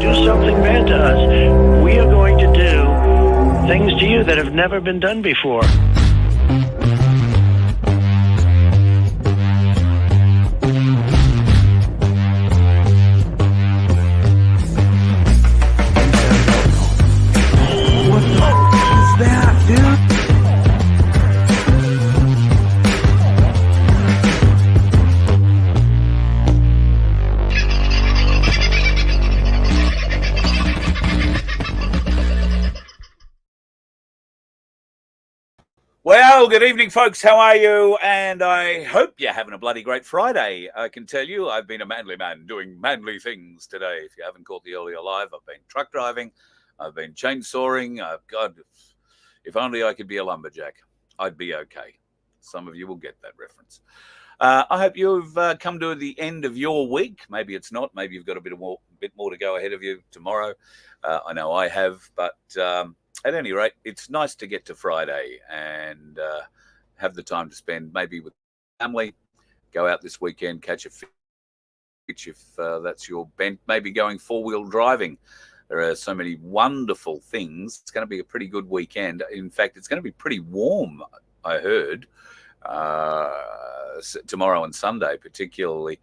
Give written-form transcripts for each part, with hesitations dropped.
do something bad to us, we are going to do things to you that have never been done before. Well, good evening, folks. How are you? And I hope you're having a bloody great Friday. I can tell you I've been a manly man doing manly things today. If you haven't caught the earlier live, I've been truck driving. I've been chainsawing. God, if only I could be a lumberjack, I'd be okay. Some of you will get that reference. I hope you've come to the end of your week. Maybe it's not. Maybe you've got a bit more to go ahead of you tomorrow. I know I have, but... at any rate, it's nice to get to Friday and have the time to spend maybe with family, go out this weekend, catch a fish if that's your bent, maybe going four-wheel driving. There are so many wonderful things. It's going to be a pretty good weekend. In fact, it's going to be pretty warm, I heard, tomorrow and Sunday, particularly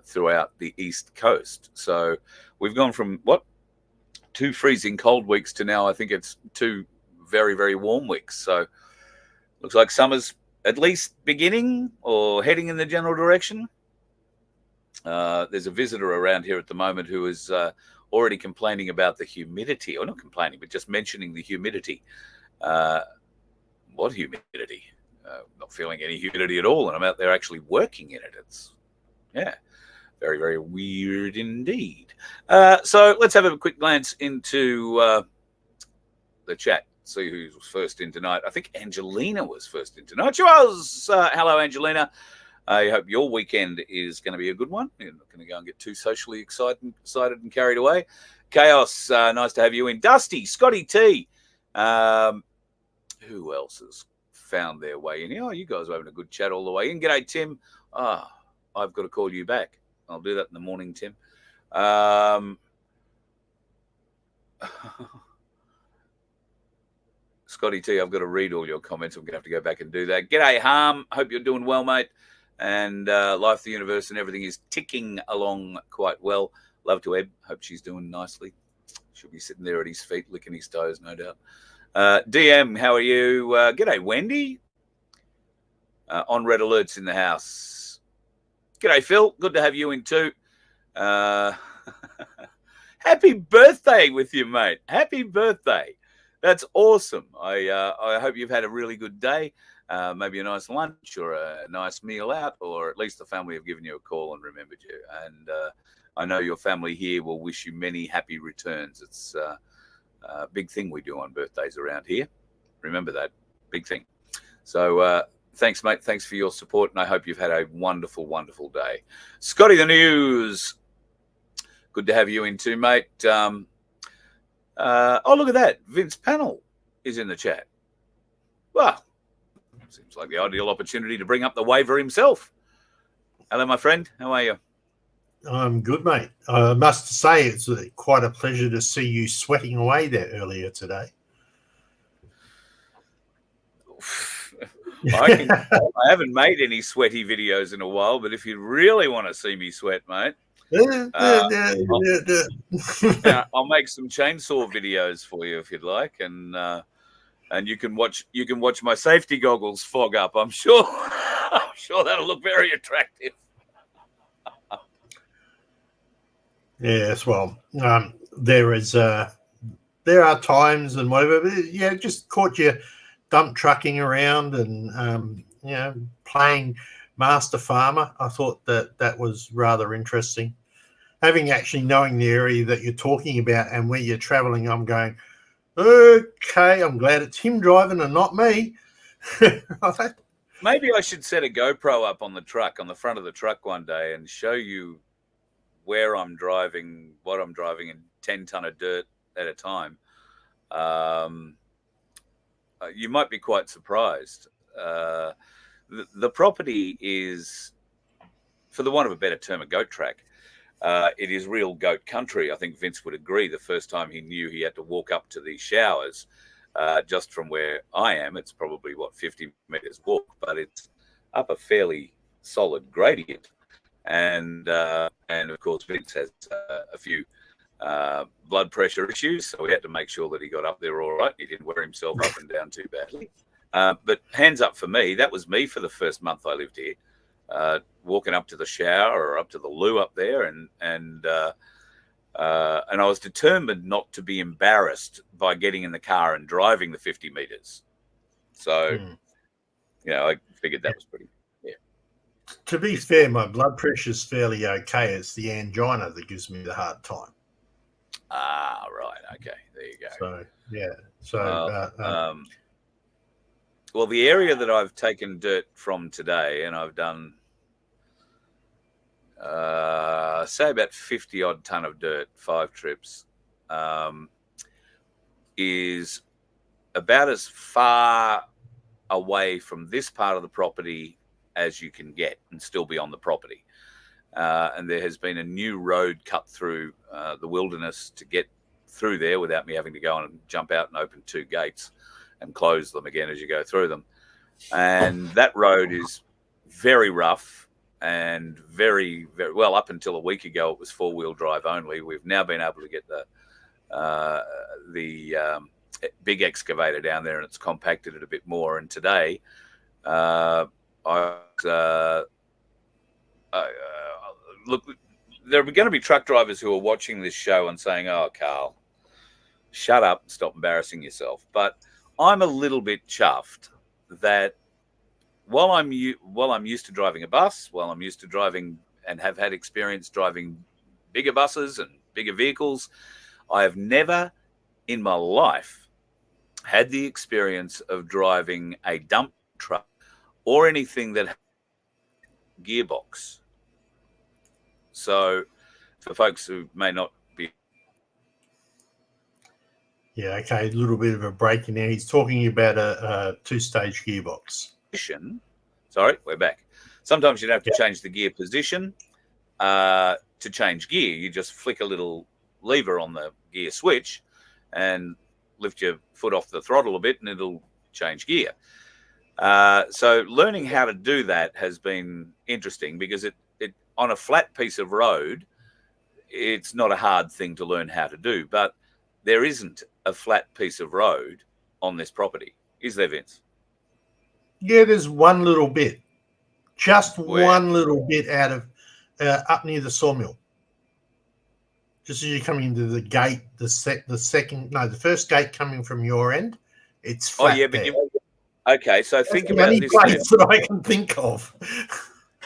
throughout the East Coast. So we've gone from, 2 freezing cold weeks to now I think it's 2 very, very warm weeks. So looks like summer's at least beginning or heading in the general direction. There's a visitor around here at the moment who is already complaining about the humidity, or not complaining, but just mentioning the humidity. What humidity? Not feeling any humidity at all, and I'm out there actually working in it. It's, yeah. Very, very weird indeed. So let's have a quick glance into the chat, see who was first in tonight. I think Angelina was first in tonight. She was. Hello, Angelina. I hope your weekend is going to be a good one. You're not going to go and get too socially excited and carried away. Chaos, nice to have you in. Dusty, Scotty T. Who else has found their way in? Oh, you guys are having a good chat all the way in. G'day, Tim. I've got to call you back. I'll do that in the morning, Tim. Scotty T, I've got to read all your comments. I'm going to have to go back and do that. G'day, Harm. Hope you're doing well, mate. And life, the universe, and everything is ticking along quite well. Love to Eb. Hope she's doing nicely. She'll be sitting there at his feet, licking his toes, no doubt. DM, how are you? G'day, Wendy. On red alerts in the house. G'day, Phil. Good to have you in too. Happy birthday with you, mate. Happy birthday. That's awesome. I hope you've had a really good day. Maybe a nice lunch or a nice meal out, or at least the family have given you a call and remembered you. And I know your family here will wish you many happy returns. It's a big thing we do on birthdays around here. Remember that. Big thing. So, thanks, mate. Thanks for your support, and I hope you've had a wonderful, wonderful day. Scotty the News. Good to have you in too, mate. Oh, look at that. Vince Pannell is in the chat. Well, seems like the ideal opportunity to bring up the waiver himself. Hello, my friend. How are you? I'm good, mate. I must say it's quite a pleasure to see you sweating away there earlier today. I haven't made any sweaty videos in a while, but if you really want to see me sweat, mate, I'll make some chainsaw videos for you if you'd like, and you can watch my safety goggles fog up. I'm sure that'll look very attractive. Yes, well, there are times and whatever, but yeah, just caught you dump trucking around and playing Master Farmer. I thought that was rather interesting. Having actually knowing the area that you're talking about and where you're traveling, I'm going, okay, I'm glad it's him driving and not me. Right? Maybe I should set a GoPro up on the truck, on the front of the truck one day, and show you where I'm driving, what I'm driving in 10 ton of dirt at a time. You might be quite surprised. The property is, for the want of a better term, a goat track. It is real goat country. I think Vince would agree. The first time he knew he had to walk up to these showers, just from where I am, it's probably 50 meters walk, but it's up a fairly solid gradient. And of course, Vince has a few blood pressure issues, so we had to make sure that he got up there all right. He didn't wear himself up and down too badly. But hands up for me, that was me for the first month I lived here. Walking up to the shower or up to the loo up there, and I was determined not to be embarrassed by getting in the car and driving the 50 meters. So, I figured that was pretty. Yeah. To be fair, my blood pressure's fairly okay. It's the angina that gives me the hard time. Ah, right. Okay, there you go. So yeah. So well, the area that I've taken dirt from today, and I've done, say about 50 odd ton of dirt, 5 trips, is about as far away from this part of the property as you can get and still be on the property. And there has been a new road cut through the wilderness to get through there without me having to go and jump out and open 2 gates and close them again as you go through them. And that road is very rough and very, very well. Up until a week ago, it was 4-wheel drive only. We've now been able to get the big excavator down there, and it's compacted it a bit more. And today, look, there are going to be truck drivers who are watching this show and saying, "Oh, Carl, shut up and stop embarrassing yourself." But I'm a little bit chuffed that while I'm used to driving a bus, while I'm used to driving and have had experience driving bigger buses and bigger vehicles, I have never in my life had the experience of driving a dump truck or anything that had a gearbox. So for folks who may not be... Yeah, okay, a little bit of a break in there. He's talking about a 2-stage gearbox. Sorry, we're back. Sometimes you'd have to change the gear position to change gear. You just flick a little lever on the gear switch and lift your foot off the throttle a bit and it'll change gear. So learning how to do that has been interesting because it on a flat piece of road, it's not a hard thing to learn how to do, but there isn't a flat piece of road on this property. Is there, Vince? Yeah, there's one little bit. Just Where? one little bit out of up near the sawmill. Just as you come into the gate, the first gate coming from your end, it's flat. Oh, yeah, but okay, so that's think the about only this place that I can think of.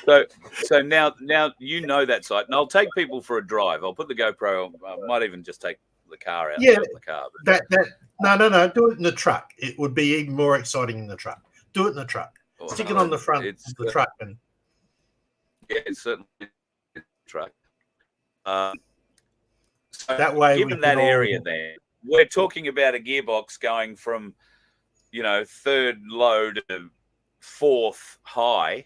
So now you know that site, and I'll take people for a drive. I'll put the GoPro. I might even just take the car out. Yeah, in the car. No. Do it in the truck. It would be even more exciting in the truck. Do it in the truck. Stick it on the front of the truck, and yeah, it's certainly a truck. So that way, given that area there, we're talking about a gearbox going from 3rd low to 4th high.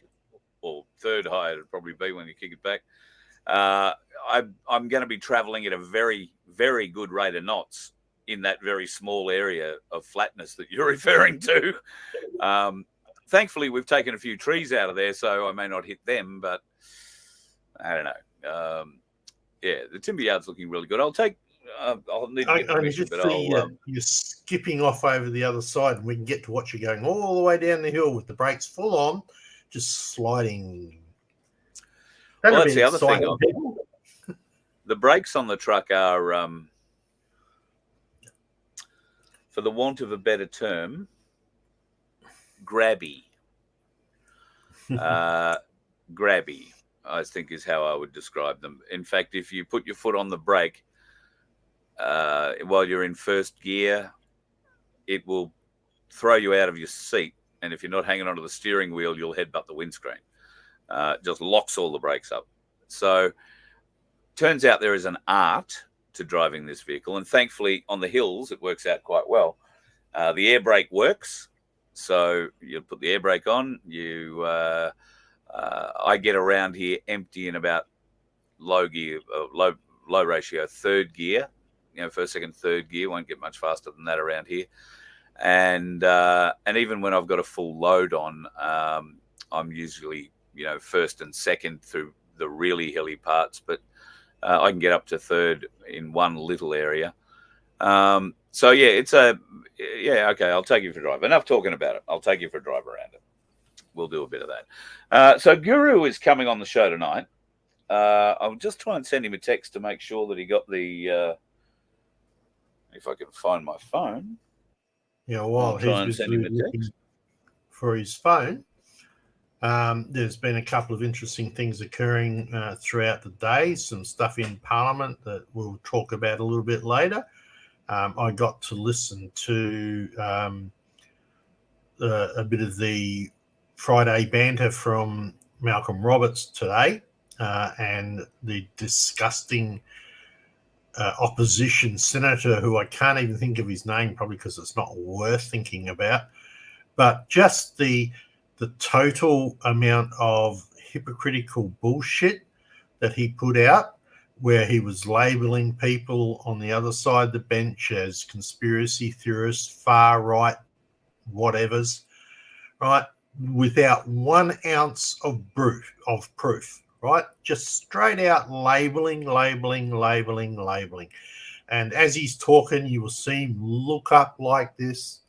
Or 3rd high it'd probably be when you kick it back. I'm going to be traveling at a very, very good rate of knots in that very small area of flatness that you're referring to. Thankfully, we've taken a few trees out of there, so I may not hit them, but I don't know. Yeah, the timber yard's looking really good. I'll need to get permission, but you're skipping off over the other side, and we can get to what you're going all the way down the hill with the brakes full on. Just sliding. Well, that's the other thing. The brakes on the truck are, for the want of a better term, grabby. Grabby, I think, is how I would describe them. In fact, if you put your foot on the brake while you're in first gear, it will throw you out of your seat. And if you're not hanging onto the steering wheel, you'll headbutt the windscreen. Just locks all the brakes up. So turns out there is an art to driving this vehicle. And thankfully, on the hills, it works out quite well. The air brake works. So you put the air brake on. I get around here empty in about low gear, low ratio third gear. First, second, third gear. Won't get much faster than that around here. And even when I've got a full load on, I'm usually first and second through the really hilly parts, but I can get up to third in one little area. So yeah, okay. I'll take you for a drive. Enough talking about it. I'll take you for a drive around it. We'll do a bit of that. So Guru is coming on the show tonight. I'll just try and send him a text to make sure that he got the. If I can find my phone. Yeah, while he's busy looking for his phone, there's been a couple of interesting things occurring throughout the day. Some stuff in Parliament that we'll talk about a little bit later. I got to listen to a bit of the Friday banter from Malcolm Roberts today, and the disgusting opposition senator, who I can't even think of his name, probably because it's not worth thinking about, but just the total amount of hypocritical bullshit that he put out, where he was labeling people on the other side of the bench as conspiracy theorists, far right, whatevers, right, without 1 ounce of proof, right? Just straight out labeling. And as he's talking, you will see him look up like this,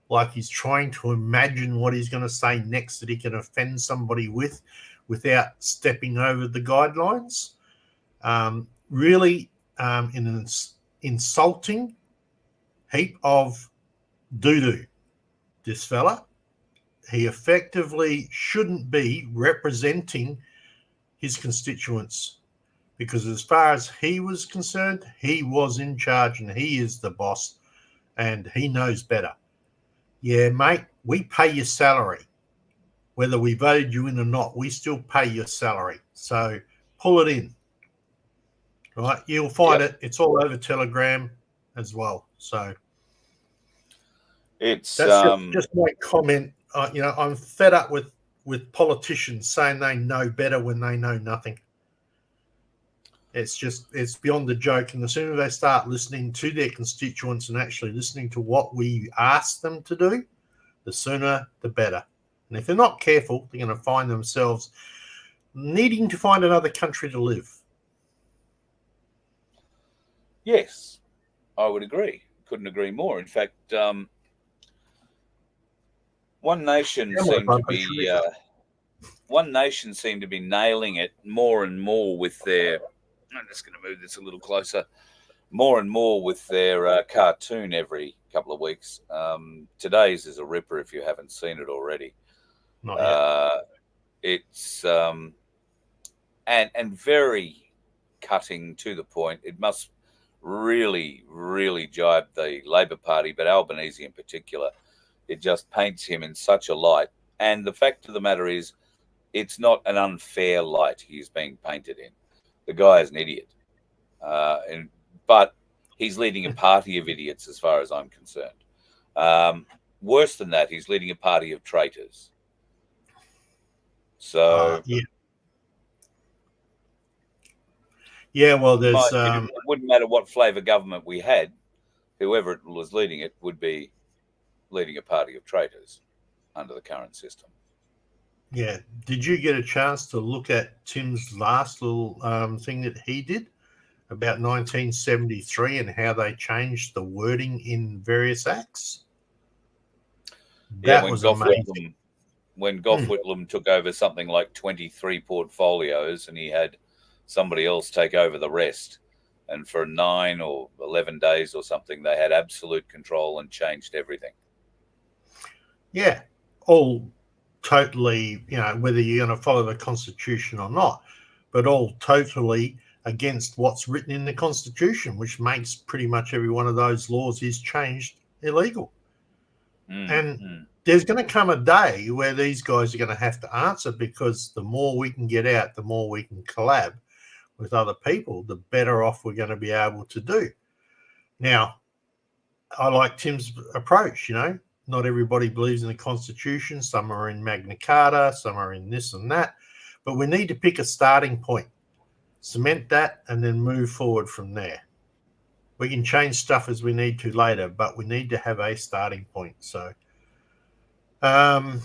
like he's trying to imagine what he's going to say next that he can offend somebody with without stepping over the guidelines. Really in an insulting heap of doo-doo, this fella. He effectively shouldn't be representing his constituents, because as far as he was concerned, he was in charge and he is the boss and he knows better. Yeah, mate, we pay your salary. Whether we voted you in or not, we still pay your salary. So pull it in. Right? You'll find it. It's all over Telegram as well. So it's that's just my comment. I'm fed up with politicians saying they know better when they know nothing. It's beyond the joke. And the sooner they start listening to their constituents and actually listening to what we ask them to do, the sooner the better. And if they're not careful, they're going to find themselves needing to find another country to live. Yes, I would agree. Couldn't agree more. In fact, One Nation seemed to be nailing it more and more with their. I'm just going to move this a little closer. More and more with their cartoon every couple of weeks. Today's is a ripper if you haven't seen it already. Not yet. It's and very cutting to the point. It must really, really jibe the Labor Party, but Albanese in particular. It just paints him in such a light. And the fact of the matter is, it's not an unfair light he's being painted in. The guy is an idiot. But he's leading a party of idiots as far as I'm concerned. Worse than that, he's leading a party of traitors. So... Yeah, well, there's... it wouldn't matter what flavour government we had. Whoever it was leading it would be leading a party of traitors under the current system. Yeah. Did you get a chance to look at Tim's last little thing that he did about 1973 and how they changed the wording in various acts? That was amazing. When Gough Whitlam took over something like 23 portfolios and he had somebody else take over the rest, and for 9 or 11 days or something, they had absolute control and changed everything. Yeah, all totally, whether you're going to follow the Constitution or not, but all totally against what's written in the Constitution, which makes pretty much every one of those laws is changed illegal. And there's going to come a day where these guys are going to have to answer, because the more we can get out, the more we can collab with other people, the better off we're going to be able to do. Now, I like Tim's approach, not everybody believes in the Constitution. Some are in Magna Carta, some are in this and that, but we need to pick a starting point. cement that, and then move forward from there. We can change stuff as we need to later, but we need to have a starting point. So, I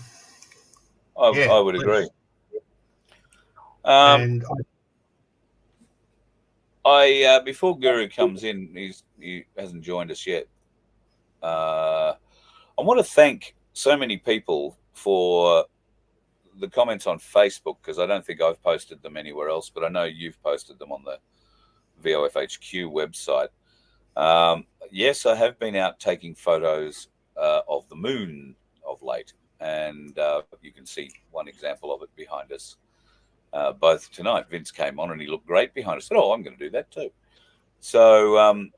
would agree. And I before Guru comes in, he hasn't joined us yet. I want to thank so many people for the comments on Facebook, because I don't think I've posted them anywhere else, but I know you've posted them on the VOFHQ website. Yes, I have been out taking photos of the moon of late, and you can see one example of it behind us. Both tonight, Vince came on and he looked great behind us. I said, "Oh, I'm going to do that too." So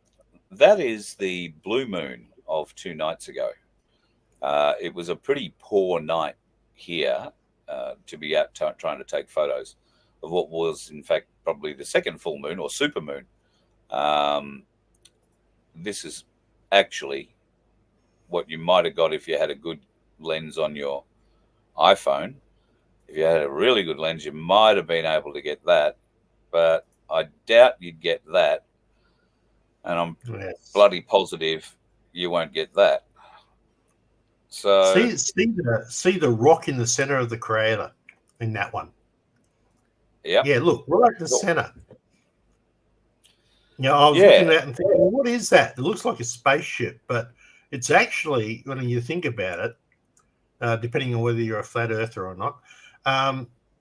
that is the blue moon of 2 nights ago. It was a pretty poor night here to be out trying to take photos of what was, in fact, probably the second full moon or super moon. This is actually what you might have got if you had a good lens on your iPhone. If you had a really good lens, you might have been able to get that, but I doubt you'd get that. And I'm bloody positive you won't get that. So see the rock in the center of the crater in that one. Yeah, look, right in the center. I was looking at that and thinking, well, what is that? It looks like a spaceship, but it's actually, when you think about it, depending on whether you're a flat earther or not,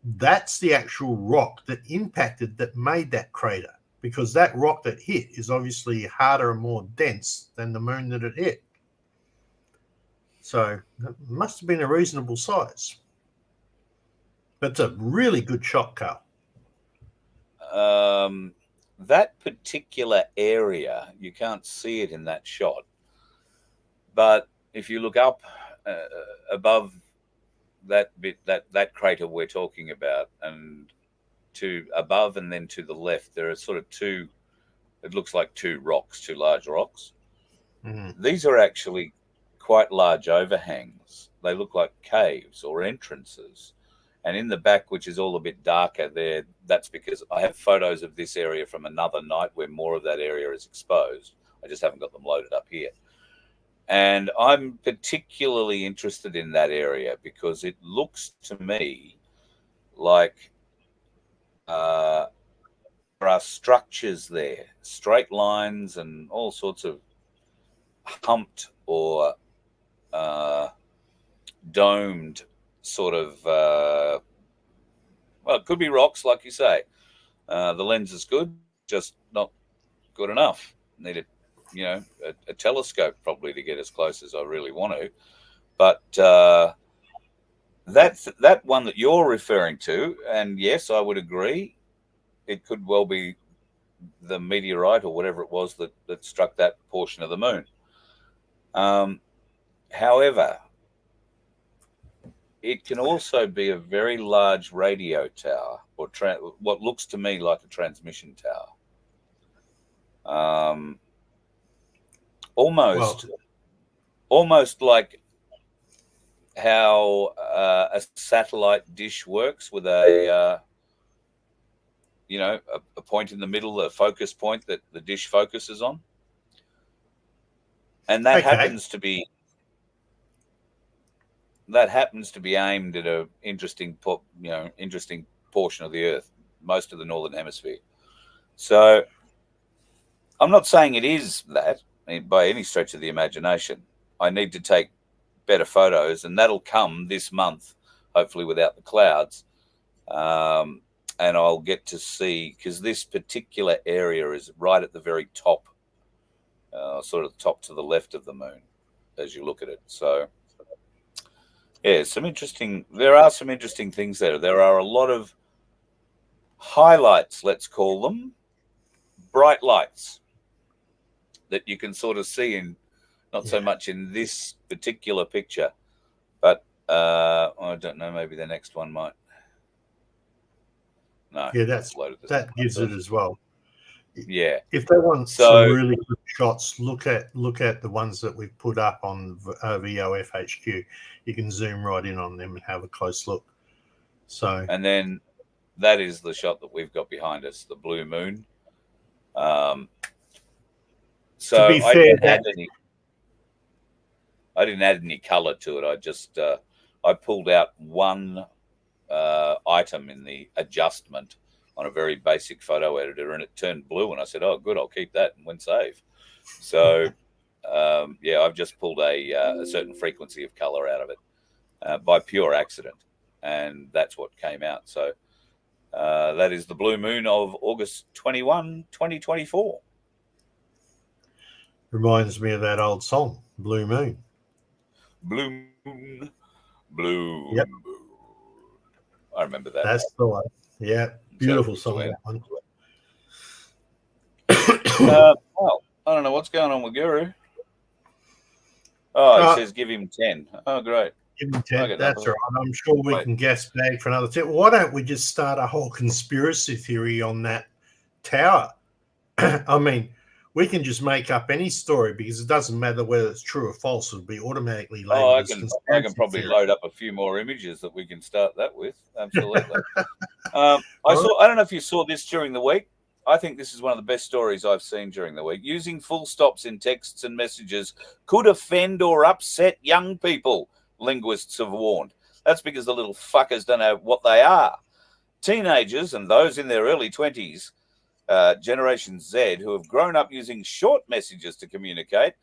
that's the actual rock that impacted, that made that crater, because that rock that hit is obviously harder and more dense than the moon that it hit. So it must have been a reasonable size. But it's a really good shot, Carl. That particular area, you can't see it in that shot. But if you look up above that bit, that crater we're talking about, and to above and then to the left, there are sort of two, it looks like two large rocks. Mm-hmm. These are actually quite large overhangs. They look like caves or entrances. And in the back, which is all a bit darker there, that's because I have photos of this area from another night where more of that area is exposed. I just haven't got them loaded up here. And I'm particularly interested in that area because it looks to me like there are structures there, straight lines and all sorts of humped or domed sort of, well, it could be rocks, like you say. The lens is good, just not good enough. Need a telescope probably to get as close as I really want to. But that one that you're referring to, and yes, I would agree, it could well be the meteorite or whatever it was that struck that portion of the moon. However, it can also be a very large radio tower, or what looks to me like a transmission tower. Almost like how a satellite dish works with a point in the middle, a focus point that the dish focuses on, and that happens to be aimed at a interesting portion of the Earth, most of the northern hemisphere. So I'm not saying it is that by any stretch of the imagination. I need to take better photos, and that'll come this month, hopefully without the clouds. And I'll get to see, because this particular area is right at the very top, sort of top to the left of the moon as you look at it. So yeah, there are some interesting things there. There are a lot of highlights, let's call them, bright lights that you can sort of see in, not so much in this particular picture, but I don't know, maybe the next one might. No. Yeah, that gives it as well. Yeah. If they want some really good shots, look at the ones that we've put up on VOFHQ. You can zoom right in on them and have a close look. So, and then that is the shot that we've got behind us, the blue moon. So To be I fair, didn't add any color to it. I just I pulled out one item in the adjustment on a very basic photo editor, and it turned blue. And I said, "Oh, good, I'll keep that," and went save. So yeah, I've just pulled a certain frequency of color out of it by pure accident, and that's what came out. So that is the blue moon of August 21, 2024. reminds me of that old song, Blue Moon. Blue moon, blue Yep. moon. I remember that. That's the one. Yeah, beautiful song. That one. Well, I don't know what's going on with Guru. Oh, it says give him 10. Oh, great. Give him 10. That's all right. I'm sure we can gas bag for another 10. Why don't we just start a whole conspiracy theory on that tower? I mean, we can just make up any story because it doesn't matter whether it's true or false. It'll be automatically labeled as conspiracy I can probably load up a few more images that we can start that with. Absolutely. I don't know if you saw this during the week. I think this is one of the best stories I've seen during the week. Using full stops in texts and messages could offend or upset young people, linguists have warned. That's because the little fuckers don't know what they are. Teenagers and those in their early 20s, Generation Z, who have grown up using short messages to communicate,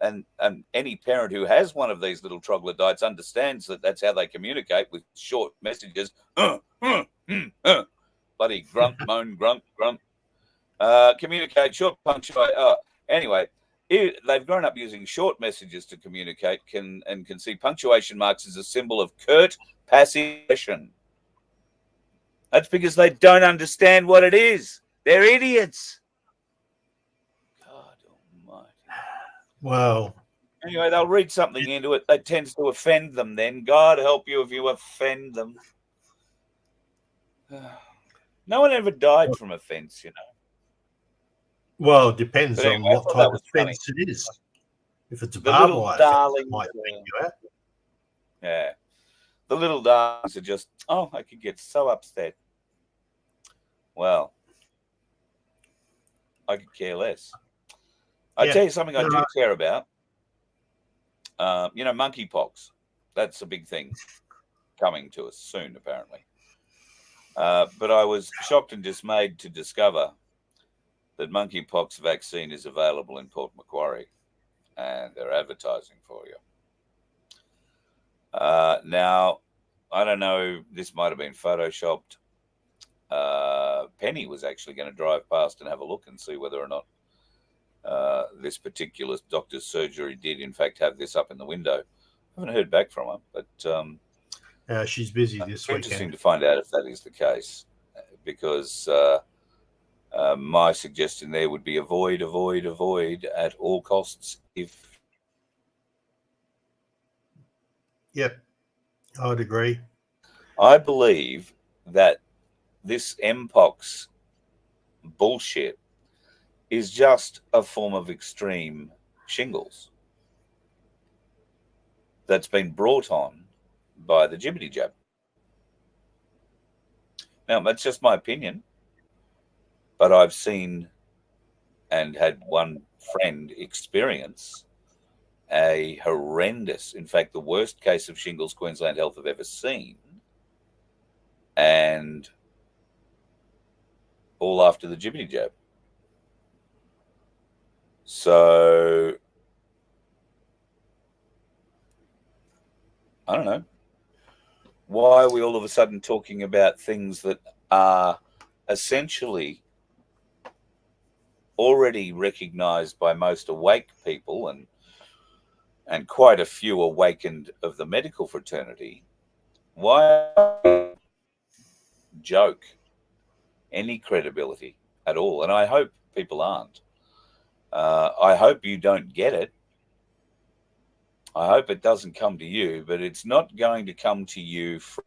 and any parent who has one of these little troglodytes understands that that's how they communicate, with short messages. Bloody grunt, moan, grunt, grunt. Communicate, short punctuate. Anyway, they've grown up using short messages to communicate, can see punctuation marks as a symbol of curt passivation. That's because they don't understand what it is. They're idiots. God almighty. Well, anyway, they'll read something into it that tends to offend them then. God help you if you offend them. No one ever died from offense, you know. Well, it depends anyway, on what type of offense it is. If it's a barbed wire, it might make you out. Yeah. The little darlings are just, I could get so upset. Well, I could care less. I tell you something I do care about. Monkeypox. That's a big thing coming to us soon, apparently. But I was shocked and dismayed to discover that monkeypox vaccine is available in Port Macquarie, and they're advertising for you. Now, I don't know, this might have been photoshopped. Penny was actually going to drive past and have a look and see whether or not this particular doctor's surgery did, in fact, have this up in the window. I haven't heard back from her, but she's busy this weekend. Interesting to find out if that is the case, because my suggestion there would be avoid at all costs. Yep, I would agree. I believe that this Mpox bullshit is just a form of extreme shingles that's been brought on by the jibbity jab. Now, that's just my opinion, but I've seen and had one friend experience a horrendous, in fact, the worst case of shingles Queensland Health have ever seen, and all after the jibbity jab. So, I don't know. Why are we all of a sudden talking about things that are essentially already recognized by most awake people and quite a few awakened of the medical fraternity? Why joke any credibility at all? And I hope people aren't. I hope you don't get it. I hope it doesn't come to you, but it's not going to come to you from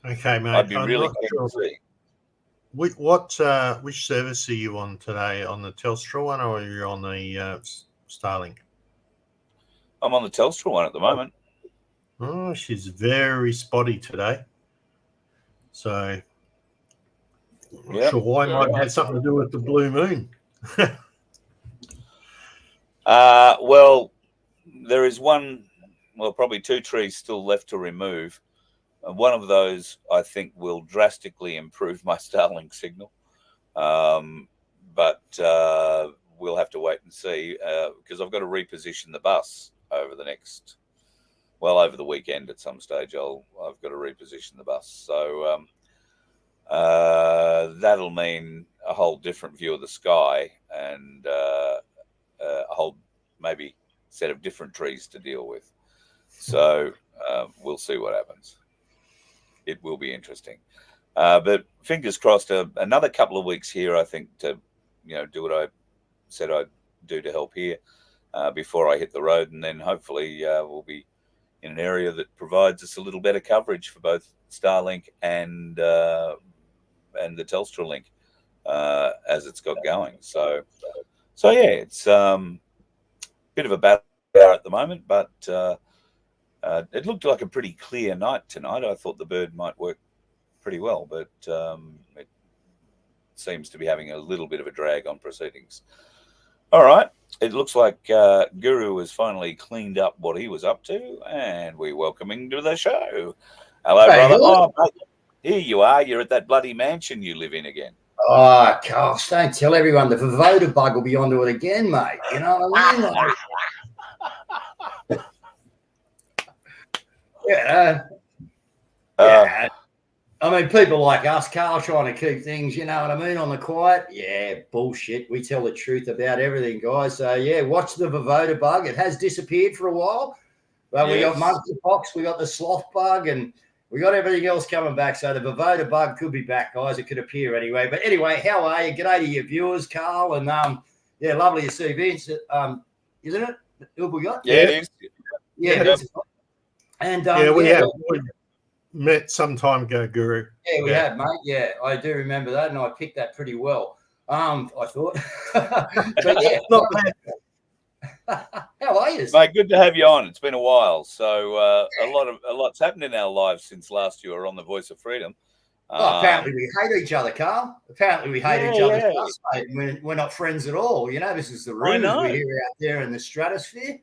Okay, mate. I'd be really keen to see. Which service are you on today? On the Telstra one, or are you on the Starlink? I'm on the Telstra one at the moment. Oh, she's very spotty today. So I'm not sure why. Might have had something to do with the blue moon. Well, there is probably 2 trees still left to remove. One of those, I think, will drastically improve my Starlink signal. But we'll have to wait and see because I've got to reposition the bus over the weekend at some stage. I've got to reposition the bus. So that'll mean a whole different view of the sky and a whole maybe set of different trees to deal with. So we'll see what happens. It will be interesting. But fingers crossed, another couple of weeks here, I think, to do what I said I'd do to help here before I hit the road, and then hopefully we'll be in an area that provides us a little better coverage for both Starlink and the Telstra link as it's got going. So yeah, it's a bit of a battle at the moment, but it looked like a pretty clear night tonight. I thought the bird might work pretty well, but it seems to be having a little bit of a drag on proceedings. All right. It looks like Guru has finally cleaned up what he was up to, and we welcome him to the show. Hello, brother. Oh, here you are. You're at that bloody mansion you live in again. Oh, gosh, don't tell everyone. The Voda bug will be onto it again, mate. You know what I mean? Yeah. I mean, people like us, Carl, trying to keep things, you know what I mean, on the quiet. Yeah, bullshit. We tell the truth about everything, guys. So, yeah, watch the Voda bug. It has disappeared for a while. But we got monkeypox, we got the sloth bug, and we got everything else coming back. So the Voda bug could be back, guys. It could appear anyway. But anyway, how are you? G'day to your viewers, Carl. And, yeah, lovely to see Vince. Isn't it? Who have we got? Yeah, it is. Yeah, Vince. And, we have met some time ago, Guru. Yeah, we have, mate. Yeah, I do remember that, and I picked that pretty well. I thought. But yeah, not bad. How are you, mate? Good to have you on. It's been a while, so a lot's happened in our lives since last you were on the Voice of Freedom. Apparently we hate each other, Carl. Apparently we hate each other's guts, mate. We're not friends at all. You know, this is the rumors we hear out there in the stratosphere.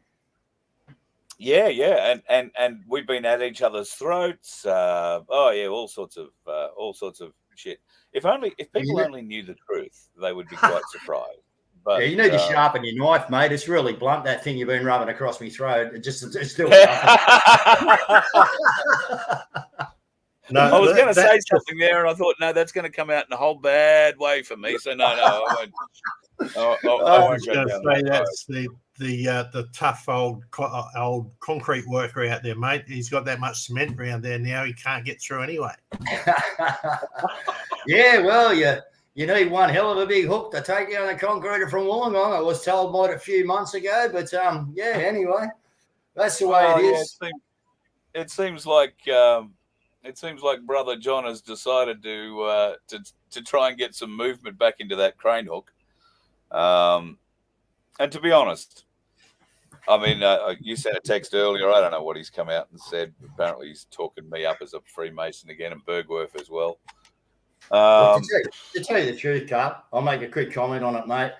Yeah, and we've been at each other's throats. All sorts of shit. If people only knew the truth, they would be quite surprised. But yeah, you need to sharpen your knife, mate. It's really blunt. That thing you've been rubbing across my throat. It's still. No, I was going to say something there, and I thought, no, that's going to come out in a whole bad way for me. So no, I won't. I was going to say that's the tough old concrete worker out there, mate. He's got that much cement around there now. He can't get through anyway. Yeah, well, you need one hell of a big hook to take down a concreter from Wollongong. I was told a few months ago, but yeah. Anyway, that's the way it is. It seems like Brother John has decided to try and get some movement back into that crane hook. And to be honest, I mean, you sent a text earlier. I don't know what he's come out and said. Apparently, he's talking me up as a Freemason again, and Bergwerf as well. To tell you the truth, Carl, I'll make a quick comment on it, mate.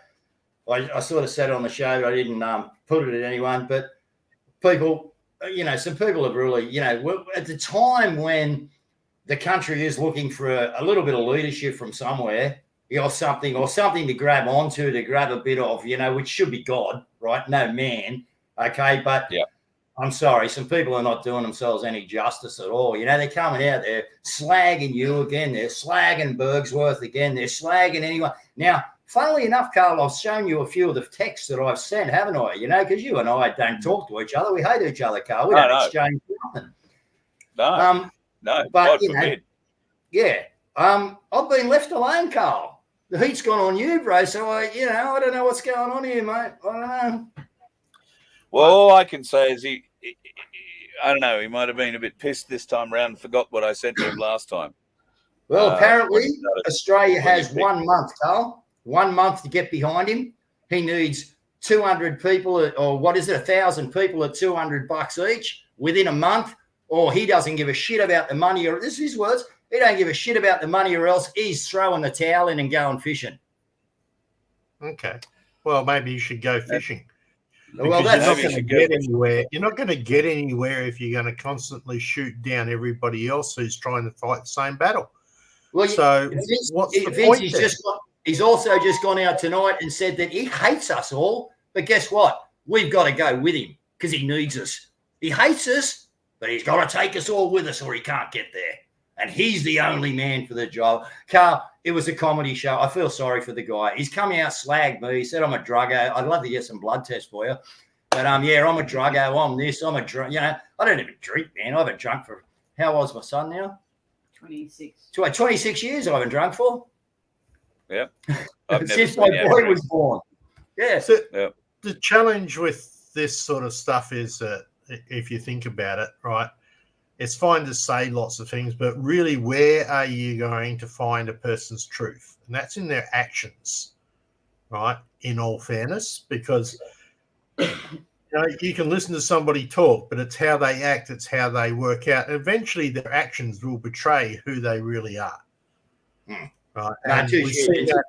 I sort of said on the show, I didn't put it at anyone, but people, some people have really, at the time when the country is looking for a little bit of leadership from somewhere, or something to grab onto, to grab a bit of, which should be God, right? No man, okay? But yeah. I'm sorry, some people are not doing themselves any justice at all. They're coming out there slagging you again. They're slagging Bergsworth again. They're slagging anyone. Now, funnily enough, Carl, I've shown you a few of the texts that I've sent, haven't I? Because you and I don't talk to each other. We hate each other, Carl. We don't exchange nothing. No, but, yeah. I've been left alone, Carl. The heat's gone on you, bro. So, I don't know what's going on here, mate. I don't know. Well, all I can say is I don't know, he might have been a bit pissed this time around and forgot what I said to him last time. Well, apparently Australia has 1 month, Carl. 1 month to get behind him. He needs 200 people, or what is it, 1,000 people at $200 each within a month, or he doesn't give a shit about the money, or this is his words, he don't give a shit about the money, or else he's throwing the towel in and going fishing. Okay. Well, maybe you should go fishing. Well, Because that's you're not going to get anywhere. You're not going to get anywhere if you're going to constantly shoot down everybody else who's trying to fight the same battle. Well, so what's the point there? He's also just gone out tonight and said that he hates us all. But guess what? We've got to go with him because he needs us. He hates us, but he's got to take us all with us or he can't get there. And he's the only man for the job. Carl, it was a comedy show. I feel sorry for the guy. He's come out, slagged me. He said, I'm a druggo. I'd love to get some blood tests for you. But, yeah, I'm a druggo. I'm this. I'm a drunk. You know, I don't even drink, man. I haven't drunk for, how old's my son now? 26. 26 years I haven't drunk for. Yeah. Since my boy was born. Yeah. So the challenge with this sort of stuff is that if you think about it, right, it's fine to say lots of things, but really where are you going to find a person's truth? And that's in their actions, right, in all fairness, because you can listen to somebody talk, but it's how they act, it's how they work out. And eventually their actions will betray who they really are. Right. And we see that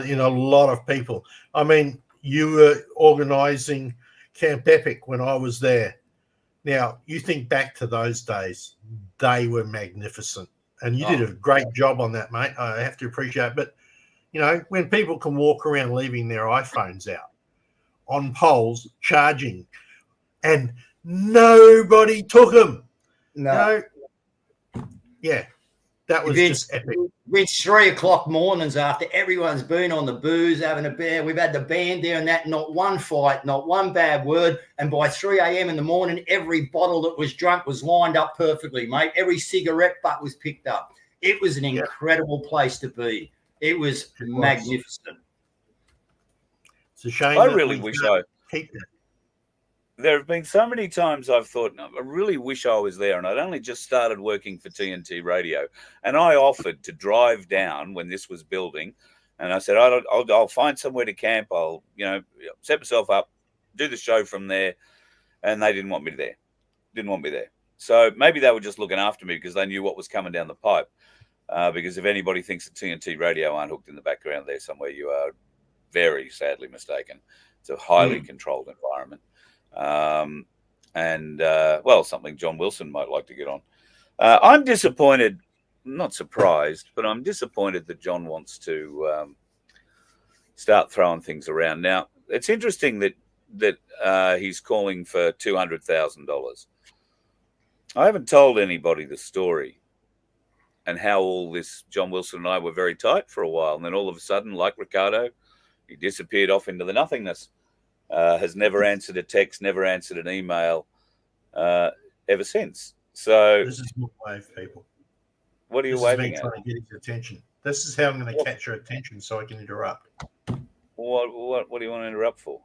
in a lot of people. I mean, you were organising Camp Epic when I was there. Now, you think back to those days, they were magnificent. And you did a great job on that, mate. I have to appreciate it. But, you know, when people can walk around leaving their iPhones out on poles, charging, and nobody took them. No. Yeah, that was just epic. It's 3 o'clock mornings after everyone's been on the booze, having a beer. We've had the band there and that, not one fight, not one bad word. And by 3 a.m. in the morning, every bottle that was drunk was lined up perfectly, mate. Every cigarette butt was picked up. It was an incredible place to be. It was magnificent. It's a shame. I really wish I keep that. There have been so many times I've thought, no, I really wish I was there. And I'd only just started working for TNT Radio. And I offered to drive down when this was building. And I said, I'll find somewhere to camp. I'll, set myself up, do the show from there. And they didn't want me there. So maybe they were just looking after me because they knew what was coming down the pipe. Because if anybody thinks that TNT Radio aren't hooked in the background there somewhere, you are very sadly mistaken. It's a highly controlled environment. Something John Wilson might like to get on. I'm disappointed, not surprised, but I'm disappointed that John wants to start throwing things around. Now, it's interesting that he's calling for $200,000. I haven't told anybody the story and how all this, John Wilson and I were very tight for a while. And then all of a sudden, like Ricardo, he disappeared off into the nothingness. Has never answered a text, never answered an email ever since. So this is my wave, people. What are you waving at? Trying to get his attention. This is how I'm going to catch your attention so I can interrupt. What do you want to interrupt for?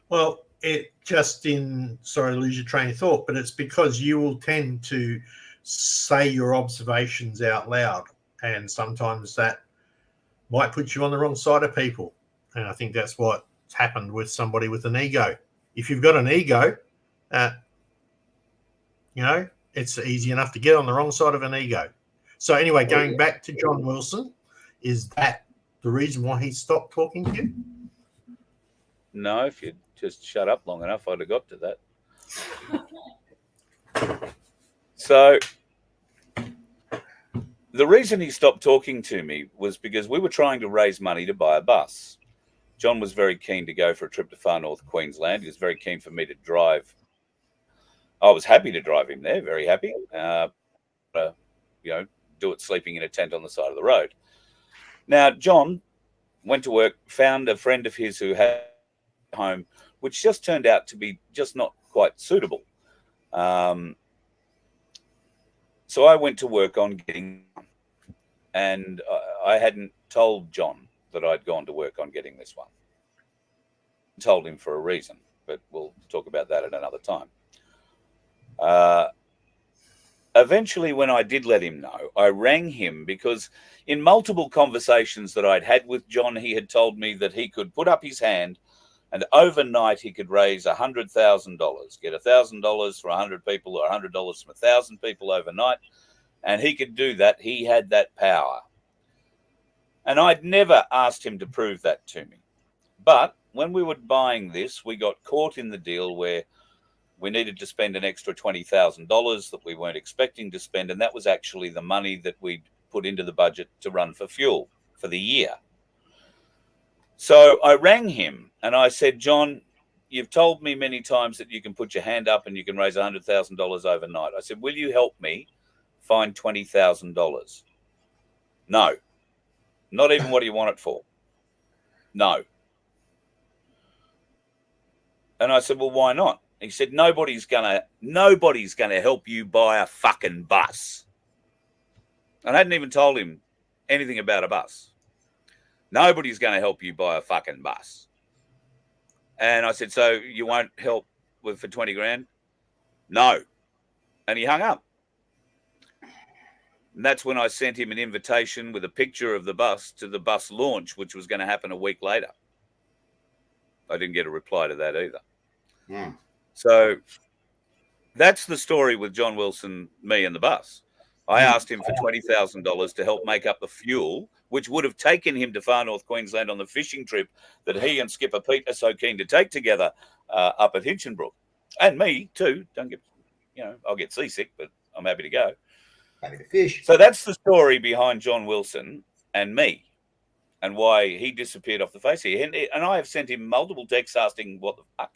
Well, sorry to lose your train of thought, but it's because you will tend to say your observations out loud, and sometimes that might put you on the wrong side of people. And I think that's what's happened with somebody with an ego. If you've got an ego, it's easy enough to get on the wrong side of an ego. So anyway, going back to John Wilson, is that the reason why he stopped talking to you? No, if you'd just shut up long enough, I'd have got to that. So the reason he stopped talking to me was because we were trying to raise money to buy a bus. John was very keen to go for a trip to far north Queensland. He was very keen for me to drive. I was happy to drive him there, very happy. Do it sleeping in a tent on the side of the road. Now, John went to work, found a friend of his who had a home, which just turned out to be just not quite suitable. So I went to work on getting, and I hadn't told John that I'd gone to work on getting this one. I told him for a reason, but we'll talk about that at another time. Eventually, when I did let him know, I rang him because in multiple conversations that I'd had with John, he had told me that he could put up his hand And overnight, he could raise $100,000, get $1,000 for 100 people or $100 from 1,000 people overnight. And he could do that. He had that power. And I'd never asked him to prove that to me. But when we were buying this, we got caught in the deal where we needed to spend an extra $20,000 that we weren't expecting to spend. And that was actually the money that we'd put into the budget to run for fuel for the year. So I rang him and I said, John, you've told me many times that you can put your hand up and you can raise $100,000 overnight. I said, will you help me find $20,000? No. Not even what do you want it for? No. And I said, well, why not? He said, nobody's gonna help you buy a fucking bus. And I hadn't even told him anything about a bus. Nobody's going to help you buy a fucking bus. And I said, so you won't help for 20 grand? No. And he hung up. And that's when I sent him an invitation with a picture of the bus to the bus launch, which was going to happen a week later. I didn't get a reply to that either. Yeah. So that's the story with John Wilson, me and the bus. I asked him for $20,000 to help make up the fuel, which would have taken him to far north Queensland on the fishing trip that he and Skipper Pete are so keen to take together up at Hinchinbrook. And me too. I'll get seasick, but I'm happy to go. Happy to fish. So that's the story behind John Wilson and me and why he disappeared off the face here. And I have sent him multiple texts asking what the fuck.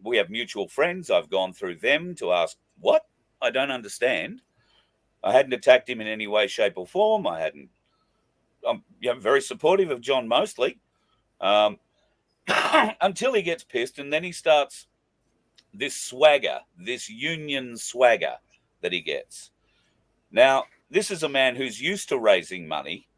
We have mutual friends. I've gone through them to ask what? I don't understand. I hadn't attacked him in any way, shape, or form. I'm very supportive of John mostly, until he gets pissed, and then he starts this swagger, this union swagger that he gets. Now, this is a man who's used to raising money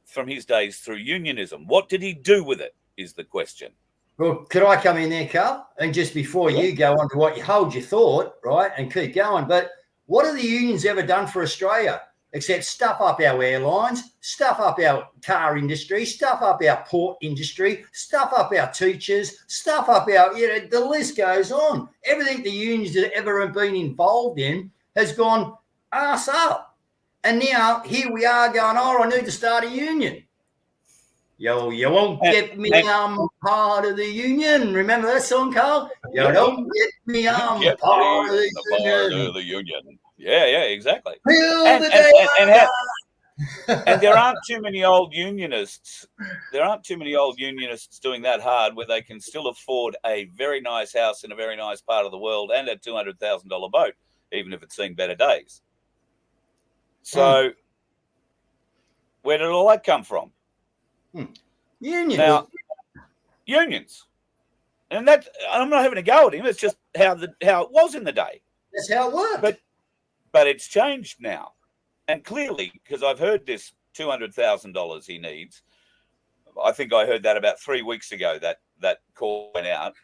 from his days through unionism. What did he do with it is the question. Well, could I come in there, Carl? And just before you go on to what you hold your thought, right, and keep going, but what have the unions ever done for Australia except stuff up our airlines, stuff up our car industry, stuff up our port industry, stuff up our teachers, stuff up our, the list goes on. Everything the unions have ever been involved in has gone ass up. And now here we are going, I need to start a union. Yo, you won't get me, I'm part of the union. Remember that song, Carl? You don't get me, I'm part of the union. Yeah, exactly. And there aren't too many old unionists. There aren't too many old unionists doing that hard where they can still afford a very nice house in a very nice part of the world and a $200,000 boat, even if it's seen better days. So where did all that come from? Unions. Now, unions. And that, I'm not having a go at him. It's just how it was in the day. That's how it worked. But it's changed now. And clearly, because I've heard this $200,000 he needs. I think I heard that about 3 weeks ago, that call went out,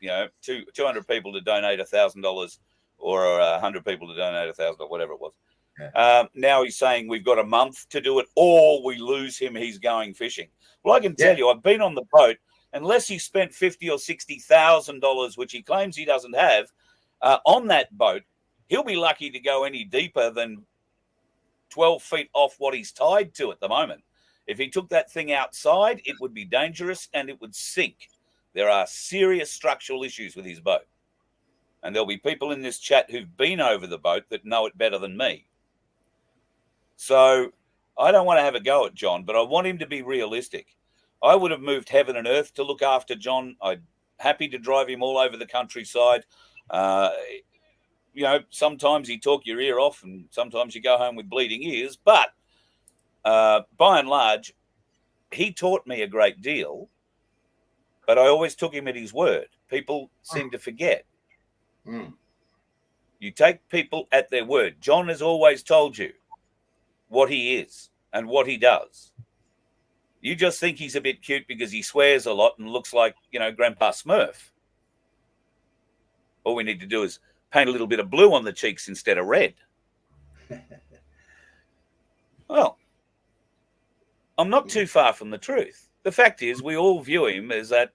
200 people to donate $1,000 or 100 people to donate $1,000 or whatever it was. Yeah. Now he's saying we've got a month to do it or we lose him, he's going fishing. Well, I can tell you, I've been on the boat, unless he spent $50,000 or $60,000, which he claims he doesn't have, on that boat, he'll be lucky to go any deeper than 12 feet off what he's tied to at the moment. If he took that thing outside, it would be dangerous and it would sink. There are serious structural issues with his boat. And there'll be people in this chat who've been over the boat that know it better than me. So I don't want to have a go at John, but I want him to be realistic. I would have moved heaven and earth to look after John. I'm happy to drive him all over the countryside. Sometimes he talk your ear off and sometimes you go home with bleeding ears. But by and large, he taught me a great deal, but I always took him at his word. People seem to forget. You take people at their word. John has always told you what he is and what he does. You just think he's a bit cute because he swears a lot and looks like, Grandpa Smurf. All we need to do is paint a little bit of blue on the cheeks instead of red. Well, I'm not too far from the truth. The fact is we all view him as that,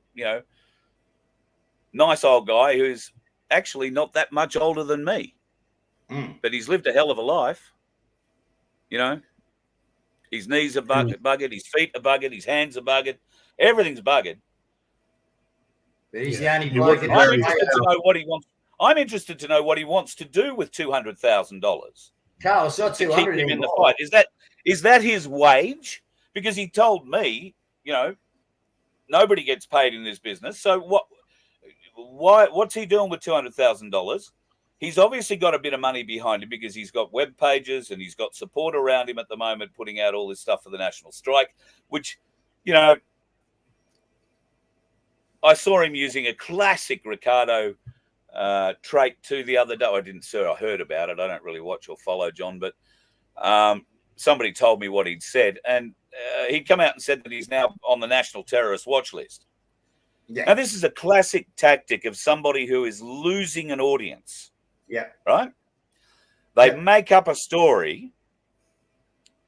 nice old guy who's actually not that much older than me, but he's lived a hell of a life. You know, his knees are buggered, his feet are buggered, his hands are buggered, everything's buggered. But he's the only bloke. I'm interested to know what he wants. I'm interested to know what he wants to do with $200,000. Carl, it's not 200 keep him in the anymore. fight. Is that his wage? Because he told me, you know, nobody gets paid in this business. So what's he doing with $200,000? He's obviously got a bit of money behind him because he's got web pages and he's got support around him at the moment, putting out all this stuff for the national strike, which, you know, I saw him using a classic Ricardo trait to the other day. I didn't, sir. I heard about it. I don't really watch or follow John, but somebody told me what he'd said, and he'd come out and said that he's now on the national terrorist watch list. Yeah. Now, this is a classic tactic of somebody who is losing an audience. Yeah. Right? They make up a story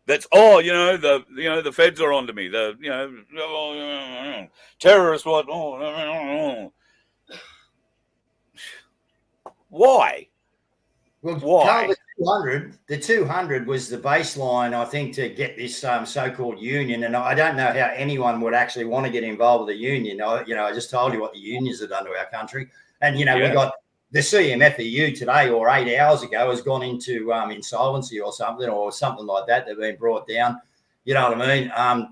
that's, the feds are onto me. Terrorists, what? Why? Well, why? The 200 was the baseline, I think, to get this so-called union. And I don't know how anyone would actually want to get involved with the union. I just told you what the unions have done to our country. And, we got the CMFEU today or 8 hours ago has gone into insolvency or something like that. They've been brought down. You know what I mean?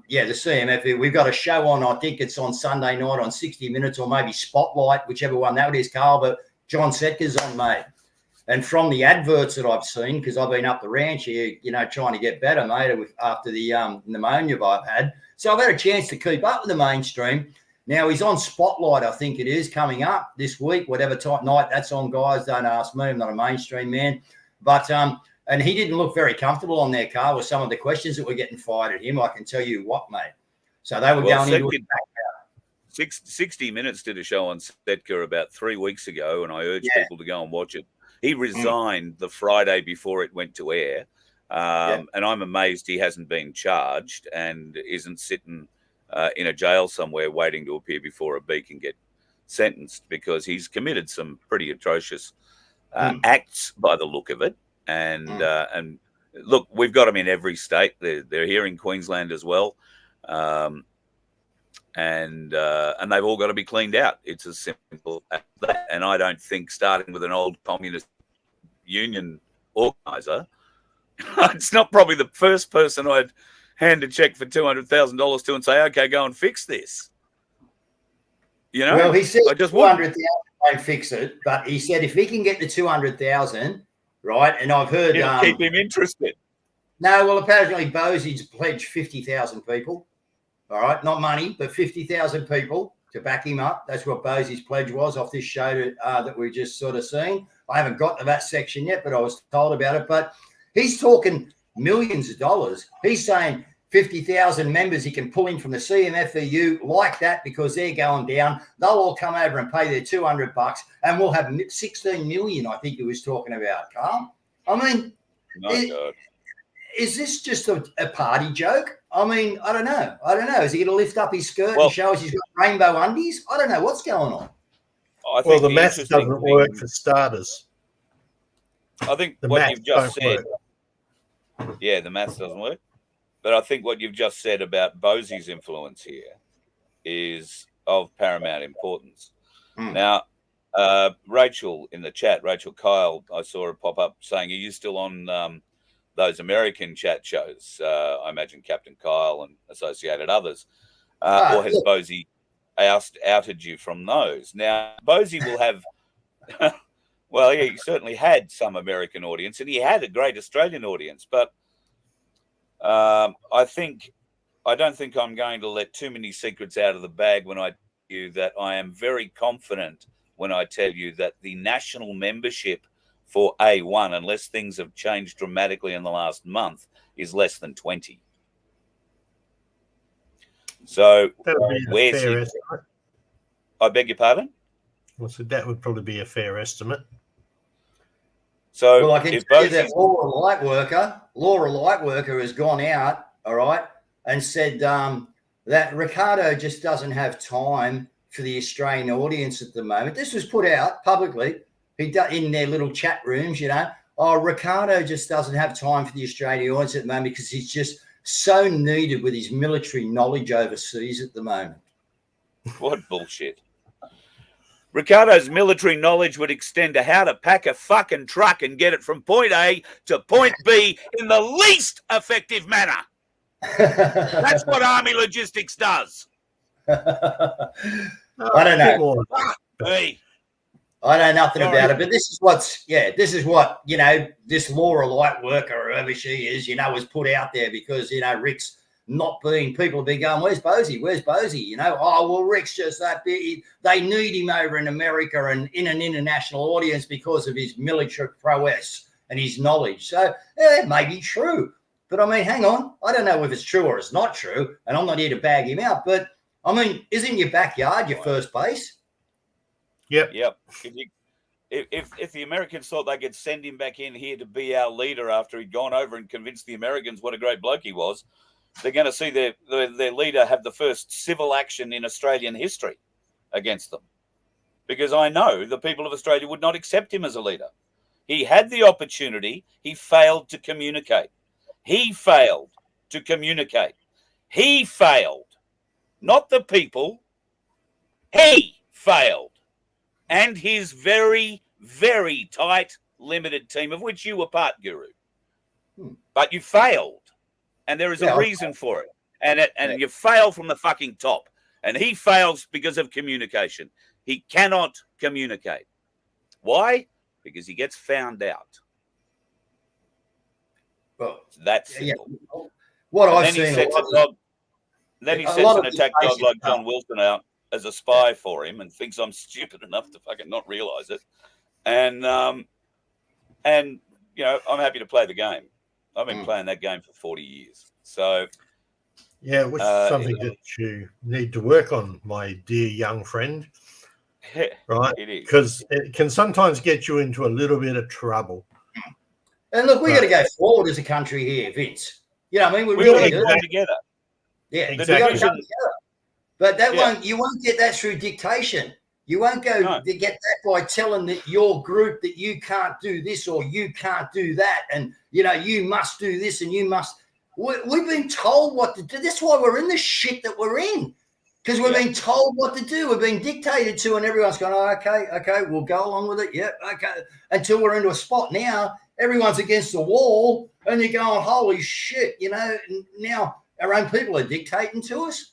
The CMFEU, we've got a show on, I think it's on Sunday night on 60 Minutes or maybe Spotlight, whichever one that is, Carl, but John Setker's on, mate. And from the adverts that I've seen, because I've been up the ranch here, trying to get better, mate, after the pneumonia I've had. So I've had a chance to keep up with the mainstream. Now, he's on Spotlight, I think it is, coming up this week, whatever night that's on, guys. Don't ask me. I'm not a mainstream man. But, and he didn't look very comfortable on their car with some of the questions that were getting fired at him. I can tell you what, mate. So they were going into it. 60 Minutes did a show on Setker about 3 weeks ago, and I urge people to go and watch it. He resigned the Friday before it went to air, and I'm amazed he hasn't been charged and isn't sitting in a jail somewhere waiting to appear before a beak and get sentenced, because he's committed some pretty atrocious acts by the look of it. And look, we've got them in every state. They're here in Queensland as well. And they've all got to be cleaned out. It's as simple as that. And I don't think starting with an old communist union organizer, it's not probably the first person I'd hand a check for $200,000 to and say, okay, go and fix this. Well, he said 200,000 won't fix it, but he said if he can get the 200,000, right? And I've heard keep him interested. No, well, apparently Bosey's pledged 50,000 people. All right, not money, but 50,000 people to back him up. That's what Bosey's pledge was off this show that we just sort of seen. I haven't got to that section yet, but I was told about it. But he's talking millions of dollars. He's saying 50,000 members he can pull in from the CMFEU like that because they're going down. They'll all come over and pay their $200, and we'll have 16 million, I think he was talking about, Carl. I mean, is this just a party joke? I mean, I don't know. Is he going to lift up his skirt and show us he's got rainbow undies? I don't know what's going on. Well, the maths doesn't work for starters. I think what you've just said. Yeah, the maths doesn't work. But I think what you've just said about Bosey's influence here is of paramount importance. Now, Rachel in the chat, Rachel Kyle, I saw her pop up saying, are you still on those American chat shows? I imagine Captain Kyle and associated others. Or has Bosey outed you from those? Now, Bosey will have... well, he certainly had some American audience, and he had a great Australian audience, but I don't think I'm going to let too many secrets out of the bag when I tell you that I am very confident when I tell you that the national membership for A1, unless things have changed dramatically in the last month, is less than 20. So where's he? Estimate. I beg your pardon? Well, so that would probably be a fair estimate. So I can tell you that Laura Lightworker has gone out, all right, and said that Ricardo just doesn't have time for the Australian audience at the moment. This was put out publicly in their little chat rooms, you know. Oh, Ricardo just doesn't have time for the Australian audience at the moment because he's just so needed with his military knowledge overseas at the moment. What bullshit. Ricardo's military knowledge would extend to how to pack a fucking truck and get it from point A to point B in the least effective manner. That's what Army logistics does. I don't know. Hey. I know nothing about it, but this is what, you know, this Laura Lightworker or whoever she is, you know, was put out there because, you know, Rick's not being, people have been going, where's Bosie? Where's Bosie? You know, oh, well, Rick's just that big. They need him over in America and in an international audience because of his military prowess and his knowledge. So it may be true, but I mean, hang on. I don't know if it's true or it's not true, and I'm not here to bag him out, but I mean, isn't your backyard your first base? Yep. If the Americans thought they could send him back in here to be our leader after he'd gone over and convinced the Americans what a great bloke he was, they're going to see their leader have the first civil action in Australian history against them. Because I know the people of Australia would not accept him as a leader. He had the opportunity. He failed to communicate. He failed. Not the people. He failed. And his very, very tight, limited team, of which you were part, Guru. But you failed. And there is a reason for it. And you fail from the fucking top. And he fails because of communication. He cannot communicate. Why? Because he gets found out. Well, that's simple. Yeah. What I've seen. Then he sends an attack dog like John Wilson out as a spy for him and thinks I'm stupid enough to fucking not realize it. And you know, I'm happy to play the game. I've been playing that game for 40 years. So yeah, which is something that you need to work on, my dear young friend. Right? It is. Because it can sometimes get you into a little bit of trouble. And look, we got to go forward as a country here, Vince. You know, I mean, we really do come together. Yeah, exactly. we got to come together. But that won't. You won't get that through dictation. You won't go to get that by telling that your group that you can't do this or you can't do that, and you know you must do this and you must. We've been told what to do. That's why we're in the shit that we're in, because we're being told what to do. We're being dictated to, and everyone's going, "Oh, okay, we'll go along with it." Yeah, okay. Until we're into a spot now, everyone's against the wall, and you're going, "Holy shit!" You know, now our own people are dictating to us.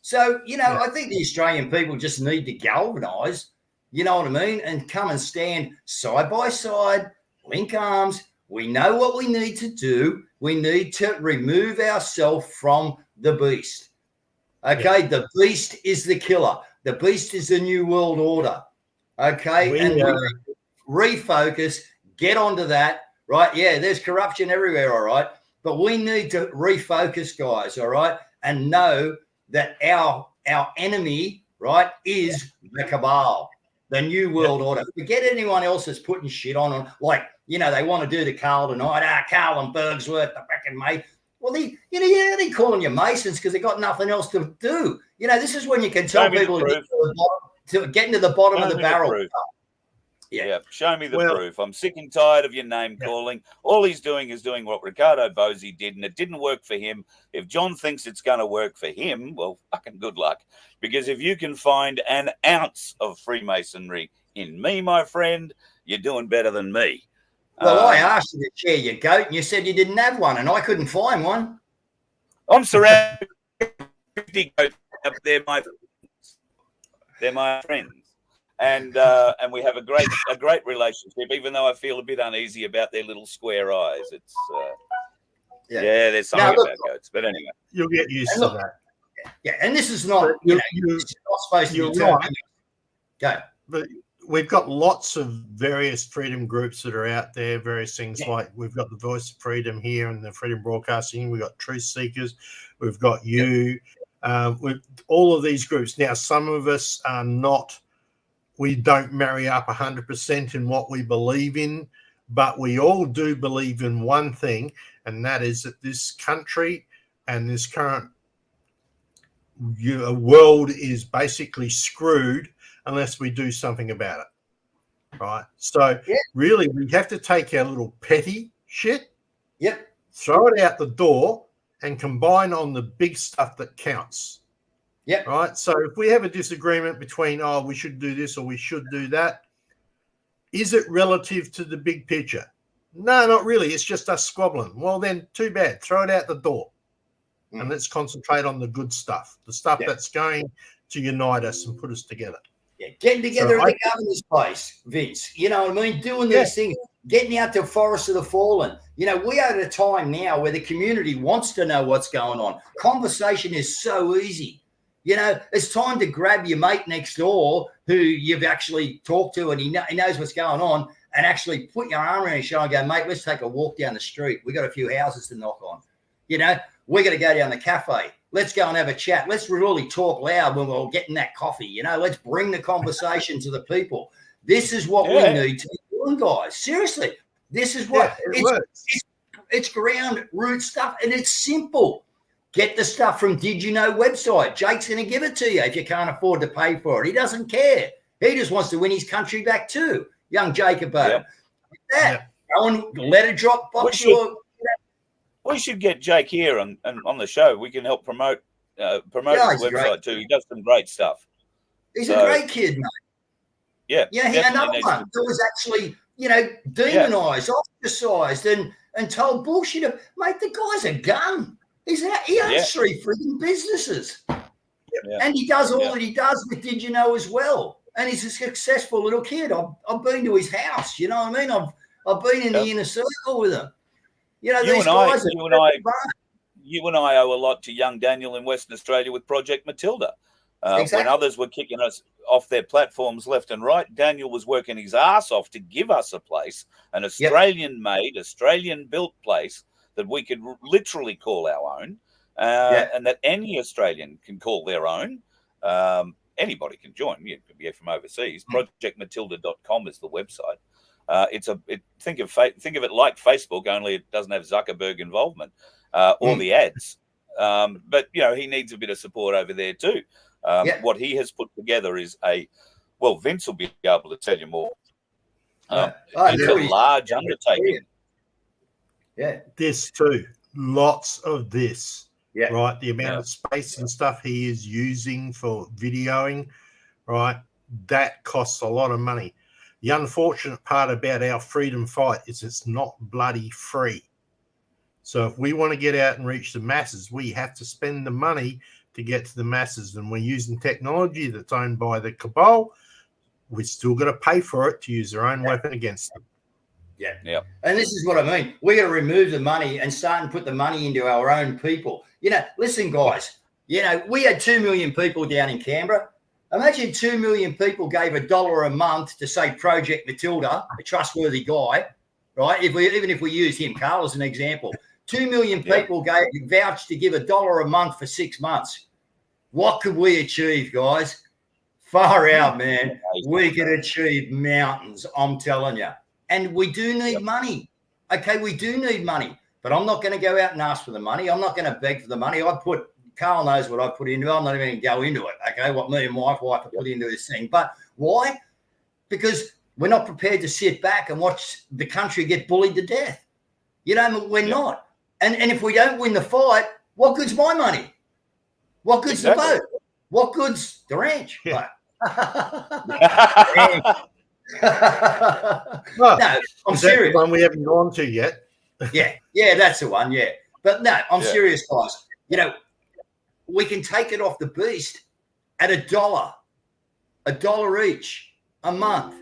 So, you know, I think the Australian people just need to galvanise, you know what I mean, and come and stand side by side, link arms. We know what we need to do. We need to remove ourselves from the beast. Okay, the beast is the killer. The beast is the new world order. Okay, we refocus, get onto that, right? Yeah, there's corruption everywhere, all right, but we need to refocus, guys, all right, and know that our enemy, right, is the cabal, the new world order. Forget anyone else that's putting shit on, like, you know, they want to do the Carl tonight. Carl and Bergsworth, the fucking mate. Well, they're calling you Masons because they got nothing else to do. You know, this is when you can tell people to get into the bottom of the barrel. Yeah, show me the proof. I'm sick and tired of your name calling. All he's doing is doing what Ricardo Bosie did, and it didn't work for him. If John thinks it's going to work for him, well, fucking good luck. Because if you can find an ounce of Freemasonry in me, my friend, you're doing better than me. Well, I asked you to share your goat, and you said you didn't have one, and I couldn't find one. I'm surrounded with 50 goats up there, they're my friends. And we have a great relationship, even though I feel a bit uneasy about their little square eyes. It's there's something about goats, but anyway, you'll get used to that. Yeah, and this is not it's not supposed to be right. Go. But we've got lots of various freedom groups that are out there. Various things like we've got the Voice of Freedom here and the Freedom Broadcasting. We've got Truth Seekers. We've got you. With all of these groups now, some of us are not. We don't marry up 100% in what we believe in, but we all do believe in one thing, and that is that this country and this current the world is basically screwed unless we do something about it, right? So really, we have to take our little petty shit, throw it out the door, and combine on the big stuff that counts. Right. So if we have a disagreement between, we should do this or we should do that, is it relative to the big picture? No, not really. It's just us squabbling. Well, then too bad. Throw it out the door. And let's concentrate on the good stuff, the stuff that's going to unite us and put us together. Yeah, getting together at the governor's place, Vince. You know what I mean? Doing these things, getting out to Forest of the Fallen. You know, we are at a time now where the community wants to know what's going on. Conversation is so easy. You know, it's time to grab your mate next door who you've actually talked to and he knows what's going on and actually put your arm around his shoulder and go, mate, let's take a walk down the street. We got a few houses to knock on. You know, we're going to go down the cafe. Let's go and have a chat. Let's really talk loud when we're getting that coffee. You know, let's bring the conversation to the people. This is what we need to be doing, guys. Seriously, this is what it's ground root stuff and it's simple. Get the stuff from Did You Know website. Jake's going to give it to you if you can't afford to pay for it. He doesn't care. He just wants to win his country back too. Young Jacob. Go and let it drop box We should get Jake here on the show. We can help promote his website too. He does some great stuff. He's a great kid, mate. Yeah. Another one that was actually, you know, demonized, ostracized, and told bullshit. Mate, the guy's a gun. He owns 3 freaking businesses, and he does all that he does with Did You Know as well. And he's a successful little kid. I've been to his house. You know what I mean? I've been in the inner circle with him. You know, these guys you and I owe a lot to young Daniel in Western Australia with Project Matilda. When others were kicking us off their platforms left and right, Daniel was working his ass off to give us a place, an Australian-made, Australian-built place that we could literally call our own, and that any Australian can call their own. Anybody can join. You could be from overseas. ProjectMatilda.com is the website. Think of it like Facebook, only it doesn't have Zuckerberg involvement or the ads. But you know, he needs a bit of support over there too. What he has put together is Vince will be able to tell you more. It's a large undertaking. This too, lots of this. Right, the amount of space and stuff he is using for videoing, right, that costs a lot of money. The unfortunate part about our freedom fight is it's not bloody free. So if we want to get out and reach the masses, we have to spend the money to get to the masses. And we're using technology that's owned by the cabal. We're still got to pay for it to use their own weapon against them. And this is what I mean. We're going to remove the money and start and put the money into our own people. You know, listen, guys, you know, we had 2 million people down in Canberra. Imagine 2 million people gave $1 a month to say Project Matilda, a trustworthy guy, right? Even if we use him, Carl, as an example, 2 million people vouched to give $1 a month for 6 months. What could we achieve, guys? Far out, man. We could achieve mountains, I'm telling you. And we do need money. Okay, we do need money. But I'm not going to go out and ask for the money. I'm not going to beg for the money. Carl knows what I put into it. I'm not even going to go into it, okay, what me and my wife have put into this thing. But why? Because we're not prepared to sit back and watch the country get bullied to death. You know, we're not. And if we don't win the fight, what good's my money? What good's the vote? What good's the ranch? No, I'm serious. One we haven't gone to yet. yeah, that's the one. Yeah, but no, I'm serious, guys. You know, we can take it off the beast at $1 each a month,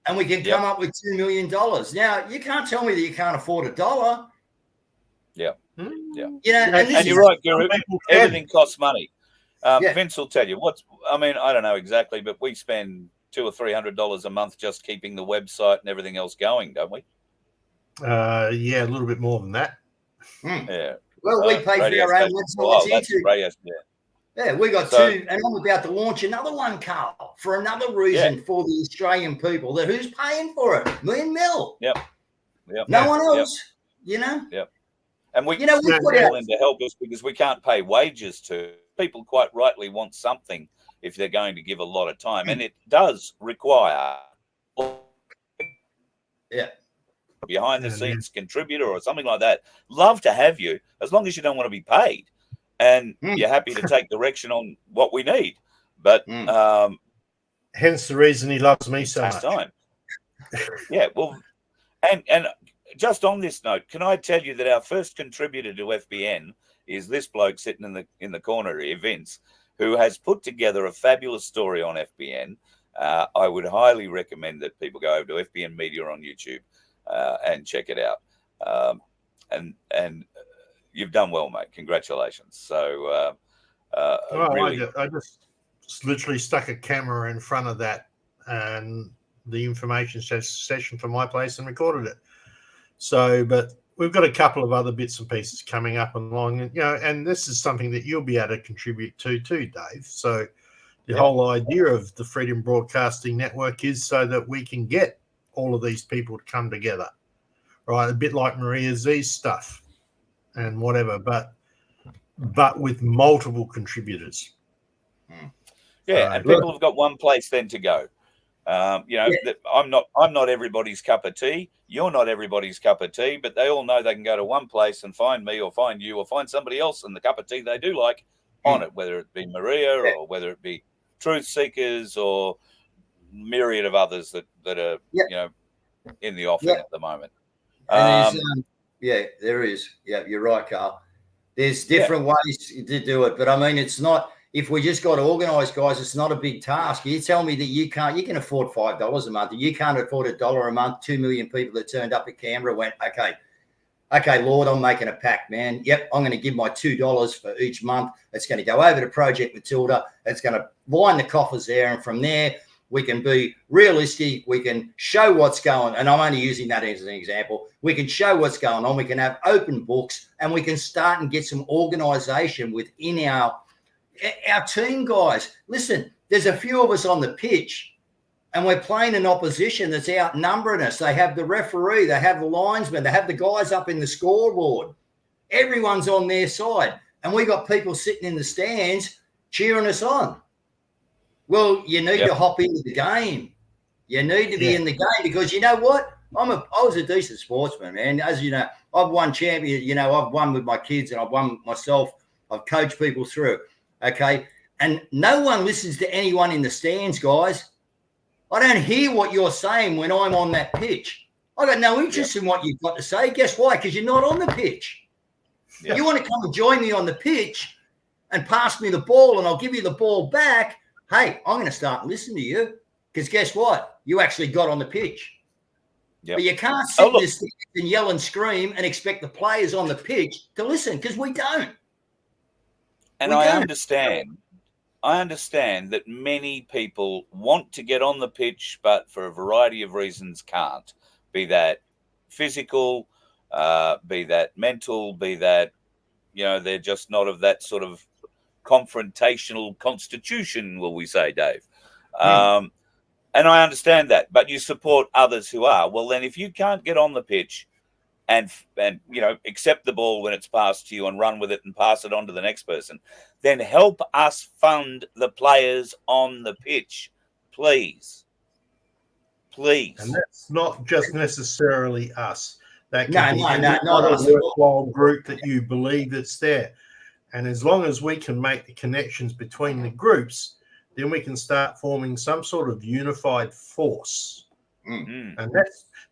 and we can come up with $2 million. Now, you can't tell me that you can't afford $1. Yeah. You know, and you're right, Guru. Everything costs money. Vince will tell you I don't know exactly, but we spend $200 or $300 a month just keeping the website and everything else going, don't we? A little bit more than that. Yeah. Well, we pay for our own website. We got 2, and I'm about to launch another one, Carl, for another reason for the Australian people. That who's paying for it? Me and Mel. No one else. You know. And we You know, we get put people out. in to help us because we can't pay wages to people. Quite rightly want something if they're going to give a lot of time, and it does require Yeah. behind the scenes contributor or something like that. Love to have you, as long as you don't want to be paid and you're happy to take direction on what we need. But hence the reason he loves me so much. Time. Yeah, well, and just on this note, can I tell you that our first contributor to FBN is this bloke sitting in the corner here, Vince, who has put together a fabulous story on FBN. I would highly recommend that people go over to FBN Media on YouTube and check it out. And you've done well, mate. Congratulations. So really, I just literally stuck a camera in front of that and the information session for my place and recorded it. So, but we've got a couple of other bits and pieces coming up along, and and this is something that you'll be able to contribute to too, Dave. So the whole idea of the Freedom Broadcasting Network is so that we can get all of these people to come together, right? A bit like Maria Z's stuff and whatever, but with multiple contributors. Yeah, and people have got one place then to go. I'm not everybody's cup of tea. You're not everybody's cup of tea, but they all know they can go to one place and find me or find you or find somebody else and the cup of tea they do like on it, whether it be Maria or whether it be Truth Seekers or myriad of others that are in the offing at the moment. There is. Yeah, you're right, Carl. There's different ways to do it, but I mean, it's not. If we just got organised, guys, it's not a big task. You tell me that you can afford $5 a month. You can't afford $1 a month. 2 million people that turned up at Canberra went, okay, Lord, I'm making a pact, man. Yep, I'm going to give my $2 for each month. It's going to go over to Project Matilda. It's going to line the coffers there. And from there, we can be realistic. We can show what's going on. And I'm only using that as an example. We can show what's going on. We can have open books and we can start and get some organisation within our team, guys. Listen, there's a few of us on the pitch and we're playing an opposition that's outnumbering us. They have the referee, they have the linesman, they have the guys up in the scoreboard. Everyone's on their side. And we got people sitting in the stands cheering us on. Well, you need to hop into the game. You need to be in the game because you know what? I was a decent sportsman, man. As you know, I've won champion. I've won with my kids and I've won myself. I've coached people through. Okay. And no one listens to anyone in the stands, guys. I don't hear what you're saying when I'm on that pitch. I got no interest in what you've got to say. Guess why? Because you're not on the pitch. You want to come and join me on the pitch and pass me the ball and I'll give you the ball back. Hey, I'm going to start listening to you because guess what? You actually got on the pitch. But you can't sit in the stands and yell and scream and expect the players on the pitch to listen because we don't. And I understand that many people want to get on the pitch, but for a variety of reasons can't. Be that physical, be that mental, be that, they're just not of that sort of confrontational constitution, will we say, Dave? And I understand that, but you support others who are. Well, then if you can't get on the pitch and accept the ball when it's passed to you and run with it and pass it on to the next person, then help us fund the players on the pitch, please. And that's not just necessarily us. That can be not a us. worthwhile group that you believe that's there. And as long as we can make the connections between the groups, then we can start forming some sort of unified force. Mm-hmm. And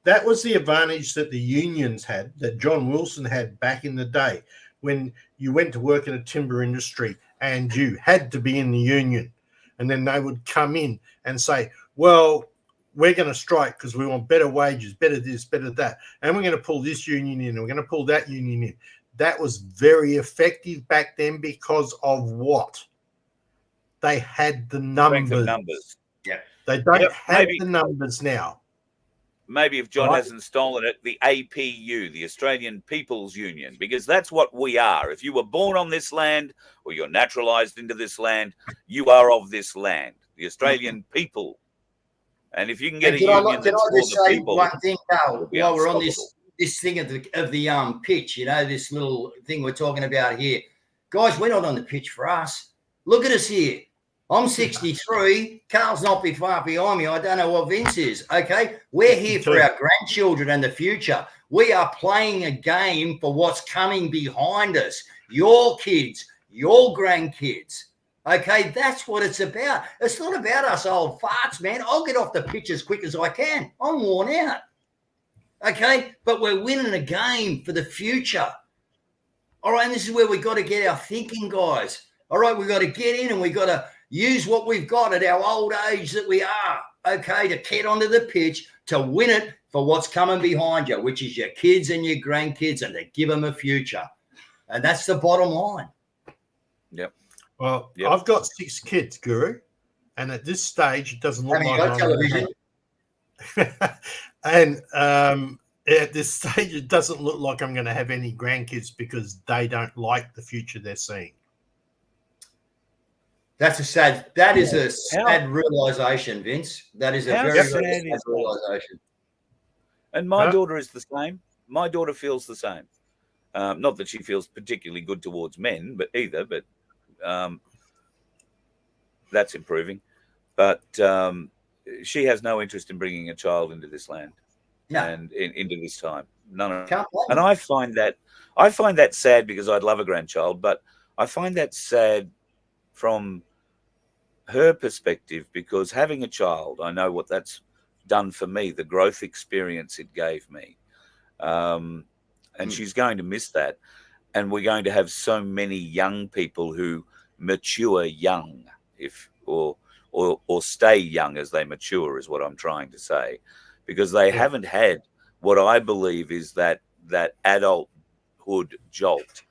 that was the advantage that the unions had, that John Wilson had back in the day when you went to work in a timber industry and you had to be in the union. And then they would come in and say, well, we're going to strike because we want better wages, better this, better that. And we're going to pull this union in and we're going to pull that union in. That was very effective back then because of what? They had the numbers. Yeah. They don't have the numbers now. Maybe if John hasn't stolen it, the APU, the Australian People's Union, because that's what we are. If you were born on this land or you're naturalized into this land, you are of this land, the Australian people. And if you can get a union that's for the people, one thing, Carl, while we're on this, this thing of the pitch, you know, this little thing we're talking about here. Guys, we're not on the pitch for us. Look at us here. I'm 63. Carl's not far behind me. I don't know what Vince is. Okay. We're here for our grandchildren and the future. We are playing a game for what's coming behind us. Your kids, your grandkids. Okay. That's what it's about. It's not about us old farts, man. I'll get off the pitch as quick as I can. I'm worn out. Okay. But we're winning a game for the future. All right. And this is where we got to get our thinking, guys. All right. We've got to get in and we've got to use what we've got at our old age that we are, okay, to get onto the pitch, to win it for what's coming behind you, which is your kids and your grandkids, and to give them a future. And that's the bottom line. Yep. Well, I've got 6 kids, Guru, and at this stage, it doesn't look like got television. And at this stage, it doesn't look like I'm going to have any grandkids because they don't like the future they're seeing. That is a sad realization, Vince. That is a very sad realization. And my daughter is the same. My daughter feels the same. Not that she feels particularly good towards men, but that's improving. But she has no interest in bringing a child into this land and into this time. None of it. And I find that sad because I'd love a grandchild, but I find that sad from her perspective, because having a child, I know what that's done for me, the growth experience it gave me. And she's going to miss that. And we're going to have so many young people who mature young, or stay young as they mature, is what I'm trying to say, because they haven't had what I believe is that adulthood jolt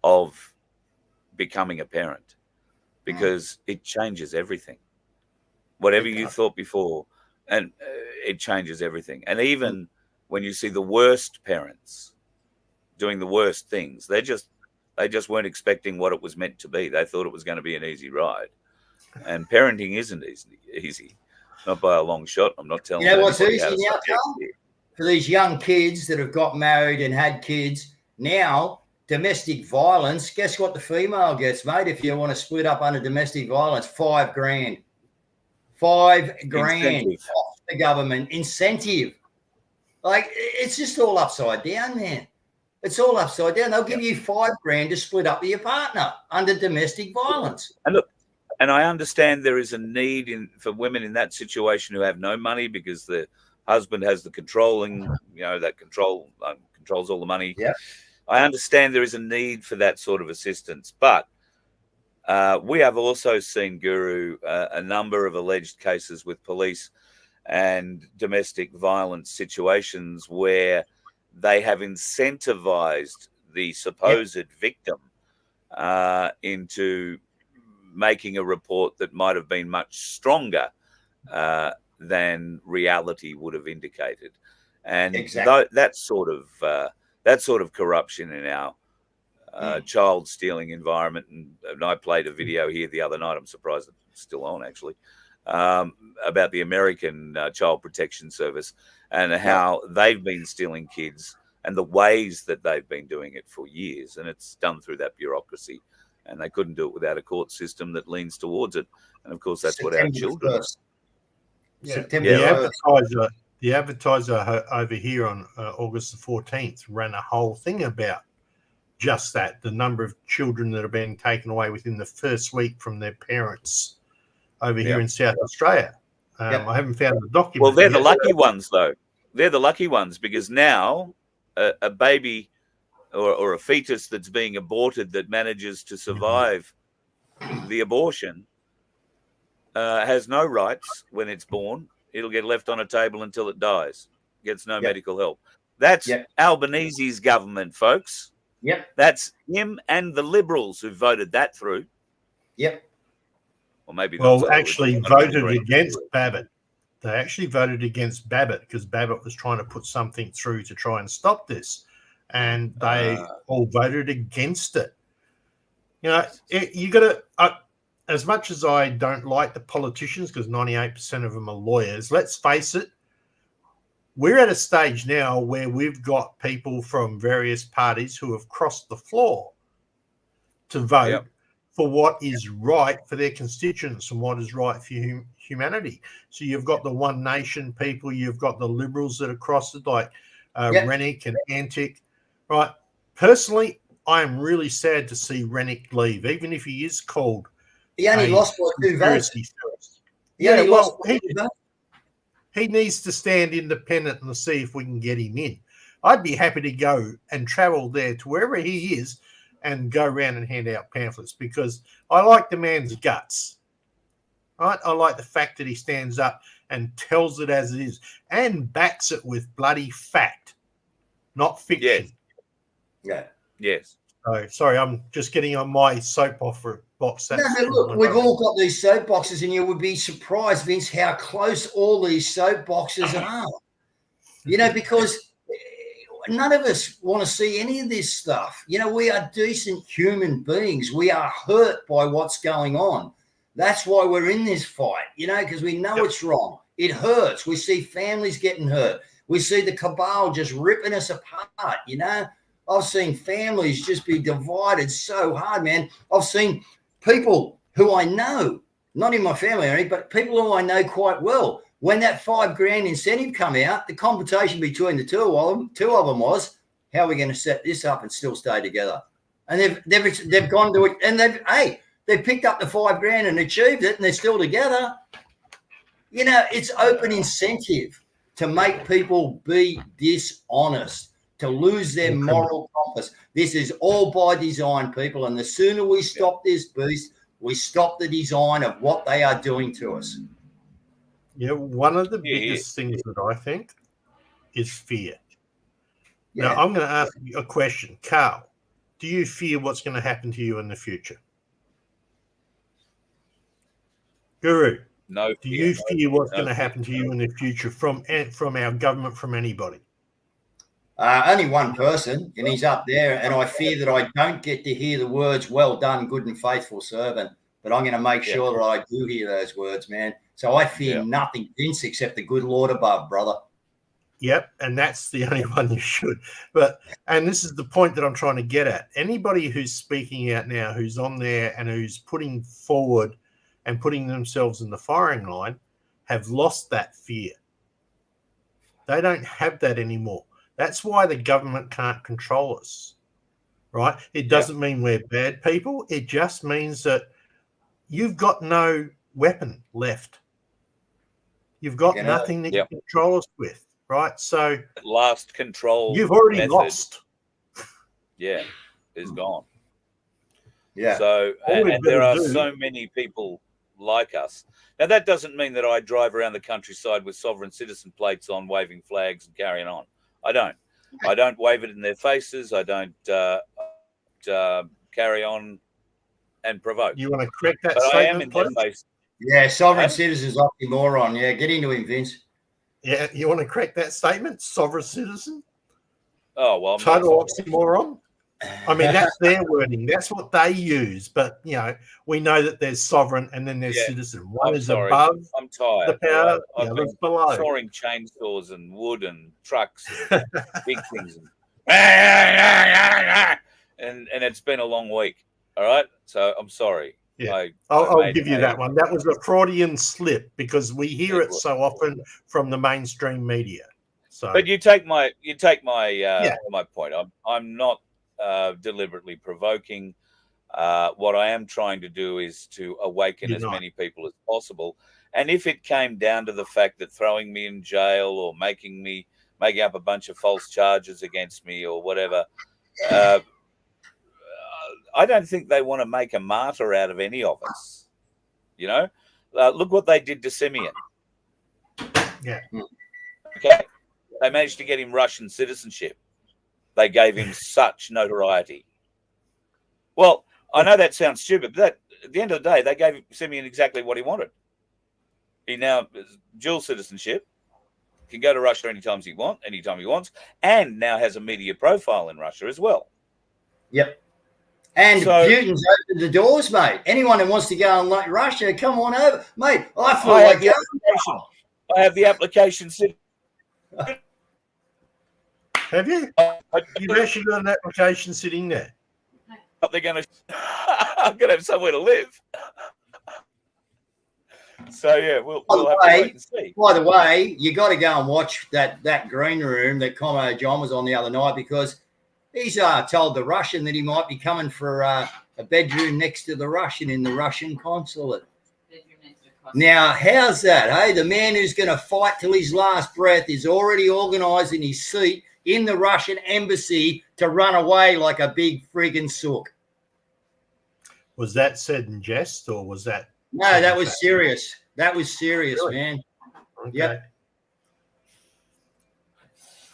of becoming a parent. Because it changes everything. Whatever you thought before, and it changes everything. And even when you see the worst parents doing the worst things, they just weren't expecting what it was meant to be. They thought it was going to be an easy ride. And parenting isn't easy. Not by a long shot. I'm not telling you. You know what's easy now, Carl? For these young kids that have got married and had kids, now domestic violence, guess what the female gets, mate? If you want to split up under domestic violence, $5,000. $5,000 off the government incentive. Like, it's just all upside down, man. It's all upside down. They'll give you $5,000 to split up with your partner under domestic violence. And look, and I understand there is a need for women in that situation who have no money because the husband has the controlling, that controls all the money. Yeah. I understand there is a need for that sort of assistance, but we have also seen, Guru, a number of alleged cases with police and domestic violence situations where they have incentivized the supposed victim into making a report that might have been much stronger than reality would have indicated. And that sort of corruption in our child stealing environment. And I played a video here the other night. I'm surprised it's still on, actually, about the American Child Protection Service and how they've been stealing kids and the ways that they've been doing it for years. And it's done through that bureaucracy. And they couldn't do it without a court system that leans towards it. And, of course, that's what our children are. The advertiser over here on August the 14th ran a whole thing about just that, the number of children that are being taken away within the first week from their parents over here in South Australia. I haven't found the document. Well, they're the lucky ones, though. They're the lucky ones because now a baby or a fetus that's being aborted that manages to survive the abortion has no rights when it's born. It'll get left on a table until it dies. Gets no medical help. That's Albanese's government, folks. Yep. That's him and the Liberals who voted that through. Yep. Or maybe actually voted against Babbitt. They actually voted against Babbitt because Babbitt was trying to put something through to try and stop this. And they all voted against it. You got to... as much as I don't like the politicians, because 98% of them are lawyers, let's face it, we're at a stage now where we've got people from various parties who have crossed the floor to vote for what is right for their constituents and what is right for humanity. So you've got the One Nation people, you've got the Liberals that have crossed it, like Rennick and Antic, right? Personally, I am really sad to see Rennick leave, even if he is called. He only lost by 2 votes. He needs to stand independent and see if we can get him in. I'd be happy to go and travel there to wherever he is and go around and hand out pamphlets, because I like the man's guts. Right? I like the fact that he stands up and tells it as it is and backs it with bloody fact, not fiction. Yeah. Yes. So, sorry, I'm just getting on my soapbox. No, look, we've all got these soapboxes, and you would be surprised, Vince, how close all these soapboxes are. You know, because none of us want to see any of this stuff. You know, we are decent human beings. We are hurt by what's going on. That's why we're in this fight, you know, because we know it's wrong. It hurts. We see families getting hurt. We see the cabal just ripping us apart, you know. I've seen families just be divided so hard, man. I've seen people who I know, not in my family, but people who I know quite well. When that $5,000 incentive come out, the conversation between the two of them was, how are we going to set this up and still stay together? And they've gone to it, and they've picked up the $5,000 and achieved it, and they're still together. You know, it's open incentive to make people be dishonest, to lose their moral compass. This is all by design, people. And the sooner we stop this beast, we stop the design of what they are doing to us. Yeah, one of the biggest things that I think is fear. Yeah. Now, I'm going to ask you a question. Carl, do you fear what's going to happen to you in the future? Guru, no. Do you fear what's going to happen to you in the future from our government, from anybody? Only one person, and he's up there, and I fear that I don't get to hear the words, well done, good and faithful servant, but I'm going to make sure that I do hear those words, man. So I fear nothing, Vince, except the good Lord above, brother. Yep, and that's the only one you should. And this is the point that I'm trying to get at. Anybody who's speaking out now, who's on there and who's putting forward and putting themselves in the firing line, have lost that fear. They don't have that anymore. That's why the government can't control us, right? It doesn't mean we're bad people. It just means that you've got no weapon left. You've got nothing that you can control us with, right? So last control you've already lost. Yeah, is gone. Yeah. So and there are so many people like us. Now, that doesn't mean that I drive around the countryside with sovereign citizen plates on, waving flags and carrying on. I don't wave it in their faces. I don't carry on and provoke. You want to correct that but statement, I am in their face. Yeah, sovereign citizen's oxymoron. Yeah, get into him, Vince. Yeah, you want to correct that statement? Sovereign citizen? Oh, well. Total oxymoron? I mean, that's their wording. That's what they use. But, you know, we know that there's sovereign and then there's citizen. One is above the power, the other's below. Sawing chainsaws and wood and trucks and big things. And it's been a long week. All right? So I'm sorry. Yeah, I'll give you that one. That was a Freudian slip because we hear it so often from the mainstream media. So, but you take my my point. I'm not deliberately provoking. What I am trying to do is to awaken as many people as possible. And if it came down to the fact that throwing me in jail or making up a bunch of false charges against me or whatever, I don't think they want to make a martyr out of any of us. You know, look what they did to Simeon. Yeah. Okay. They managed to get him Russian citizenship. They gave him such notoriety. Well, I know that sounds stupid, but at the end of the day, they gave Simeon exactly what he wanted. He now has dual citizenship, can go to Russia anytime he wants, and now has a media profile in Russia as well. Yep. And Putin's opened the doors, mate. Anyone who wants to go and like Russia, come on over. Mate, I have the application. Have you? You've actually got an application sitting there. They're going to. I'm going to have somewhere to live. So yeah, we'll have to wait and see. By the way, you got to go and watch that green room that Commo John was on the other night, because he's told the Russian that he might be coming for a bedroom next to the Russian in the Russian consulate. Now, how's that? Hey, the man who's going to fight till his last breath is already organising his seat in the Russian embassy to run away like a big friggin' sook. Was that said in jest, or was that? No, that was serious. That was serious, really? Man. Okay. Yep.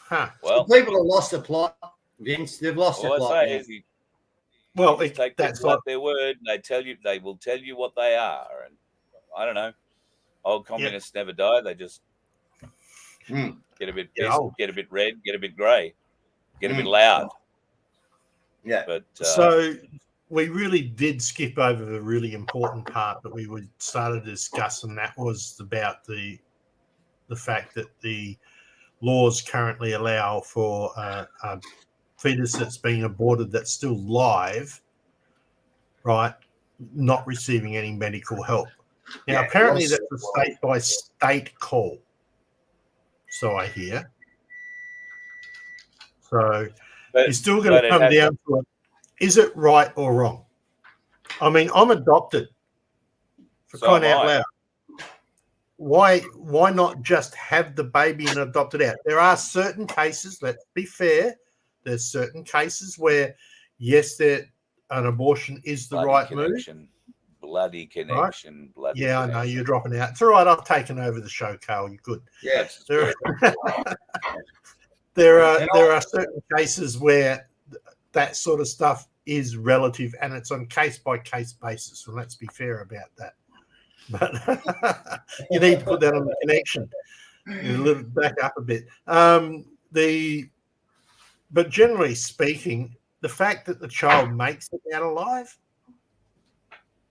Huh. Well, the people have lost the plot, Vince. They've lost the plot. Well, take them like their word, and they will tell you what they are. And I don't know. Old communists never die. They just get a bit pissed, get a bit red, get a bit grey, get a bit loud. Yeah. But so we really did skip over the really important part that we started to discuss, and that was about the fact that the laws currently allow for a fetus that's being aborted that's still live, right, not receiving any medical help. Now, apparently that's a state-by-state call, so I hear. So you're still going to come down to it. Is it right or wrong? I mean, I'm adopted, for crying out loud. Why not just have the baby and adopt it out? There are certain cases, let's be fair, there's certain cases where, yes, an abortion is the right move. Bloody connection. Right? I know, you're dropping out. It's all right, I've taken over the show, Carl. You're good. Yes. There are certain cases where that sort of stuff is relative, and it's on case-by-case basis. So let's be fair about that. But you need to put that on the connection. A little back up a bit. But generally speaking, the fact that the child makes it out alive,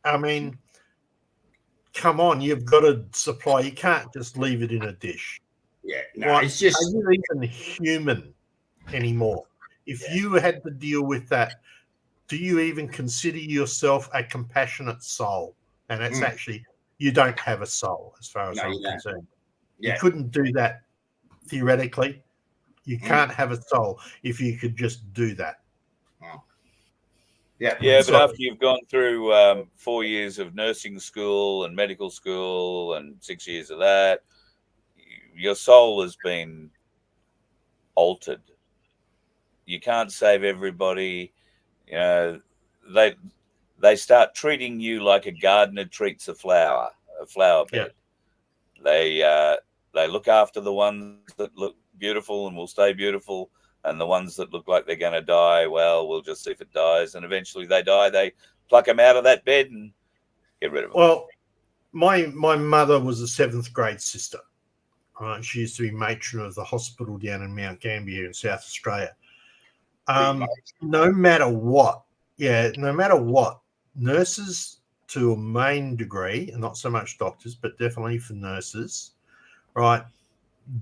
I mean, come on, you've got to supply. You can't just leave it in a dish. Yeah, no, it's just. Are you even human anymore? If you had to deal with that, do you even consider yourself a compassionate soul? And it's actually, you don't have a soul as far as I'm concerned. Yeah. You couldn't do that theoretically. You can't have a soul if you could just do that. Yeah, but after you've gone through 4 years of nursing school and medical school and 6 years of that, your soul has been altered. You can't save everybody. You know, they start treating you like a gardener treats a flower bed. Yeah. They look after the ones that look beautiful and will stay beautiful, and the ones that look like they're going to die, well, we'll just see if it dies. And eventually they die. They pluck them out of that bed and get rid of them. Well, my mother was a 7th grade sister. She used to be matron of the hospital down in Mount Gambier in South Australia. No matter what, nurses to a main degree, and not so much doctors, but definitely for nurses, right,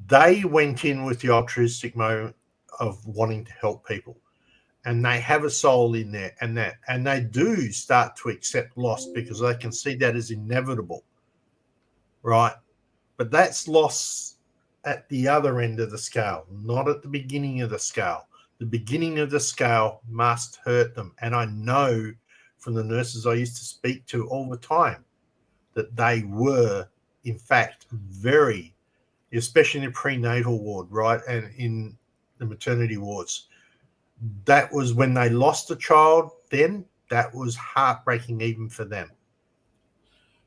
they went in with the altruistic moment of wanting to help people, and they have a soul in there, and they do start to accept loss because they can see that as inevitable, right? But that's loss at the other end of the scale, not at the beginning of the scale. The beginning of the scale must hurt them. And I know from the nurses I used to speak to all the time that they were, in fact, very, especially in the prenatal ward, right, and in the maternity wards, that was when they lost a child, then that was heartbreaking even for them.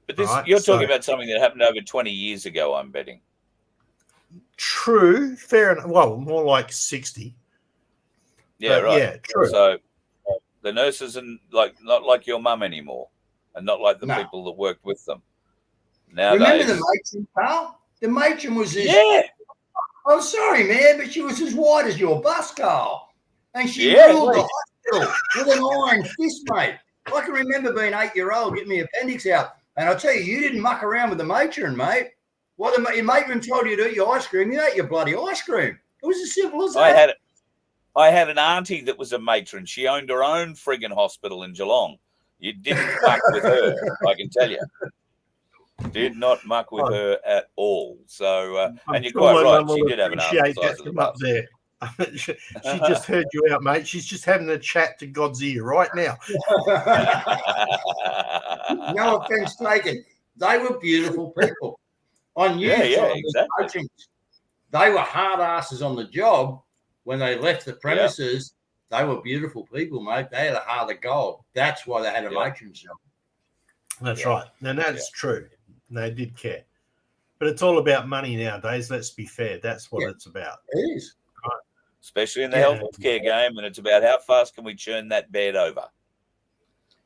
But this, right? You're talking about something that happened over 20 years ago, I'm betting. True, fair enough. Well, more like 60. Yeah, right. Yeah, true. So the nurses and not like your mum anymore, and not like the people that worked with them. Nowadays, remember the matron, Carl? The matron was this. Yeah. I'm sorry, man, but she was as white as your bus, Carl, and she ruled the hospital with an iron fist, mate. I can remember being 8-year-old, getting my appendix out, and I'll tell you, you didn't muck around with the matron, mate. Well, your matron told you to eat your ice cream. You ate your bloody ice cream. It was as simple as that. I had an auntie that was a matron. She owned her own friggin' hospital in Geelong. You didn't fuck with her, I can tell you. Did not muck with her at all. So, and you're quite right. She did have an arm the size of the bus. There. She just heard you out, mate. She's just having a chat to God's ear right now. No offense taken. They were beautiful people. I knew exactly. They were hard asses on the job. When they left the premises, they were beautiful people, mate. They had a heart of gold. That's why they had a matron's job. That's right. And that's true. They did care. But it's all about money nowadays. Let's be fair. That's what it's about. It is. Right. Especially in the healthcare game. And it's about how fast can we churn that bed over.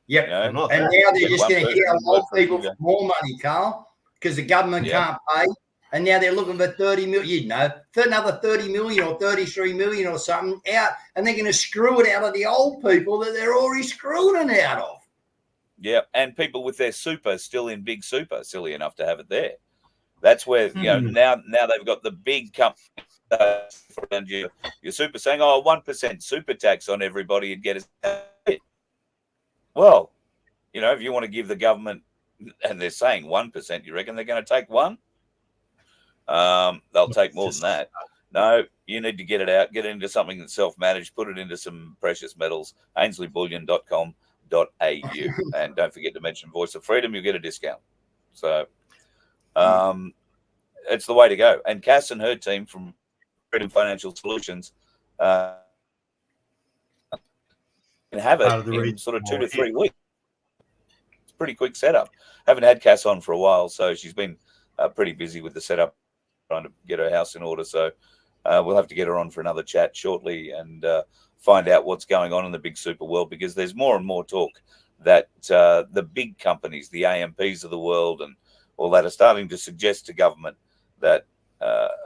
Yep. You know? And now they're just going to get a lot of people for more money, Carl, because the government can't pay. And now they're looking for 30 million, for another 30 million or 33 million or something out. And they're going to screw it out of the old people that they're already screwing it out of. Yeah, and people with their super still in big super, silly enough to have it there. That's where, now they've got the big company around your super saying, 1% super tax on everybody and get us. Well, if you want to give the government, and they're saying 1%, you reckon they're going to take 1%? They'll take more than that. No, you need to get it out, get it into something that's self-managed, put it into some precious metals, AinsleyBullion.com.au. And don't forget to mention Voice of Freedom, you'll get a discount. So it's the way to go. And Cass and her team from Freedom Financial Solutions can have it in sort of 2 to 3 weeks. It's a pretty quick setup. Haven't had Cass on for a while, so she's been pretty busy with the setup, trying to get her house in order. So we'll have to get her on for another chat shortly and find out what's going on in the big super world, because there's more and more talk that the big companies, the AMPs of the world and all that, are starting to suggest to government that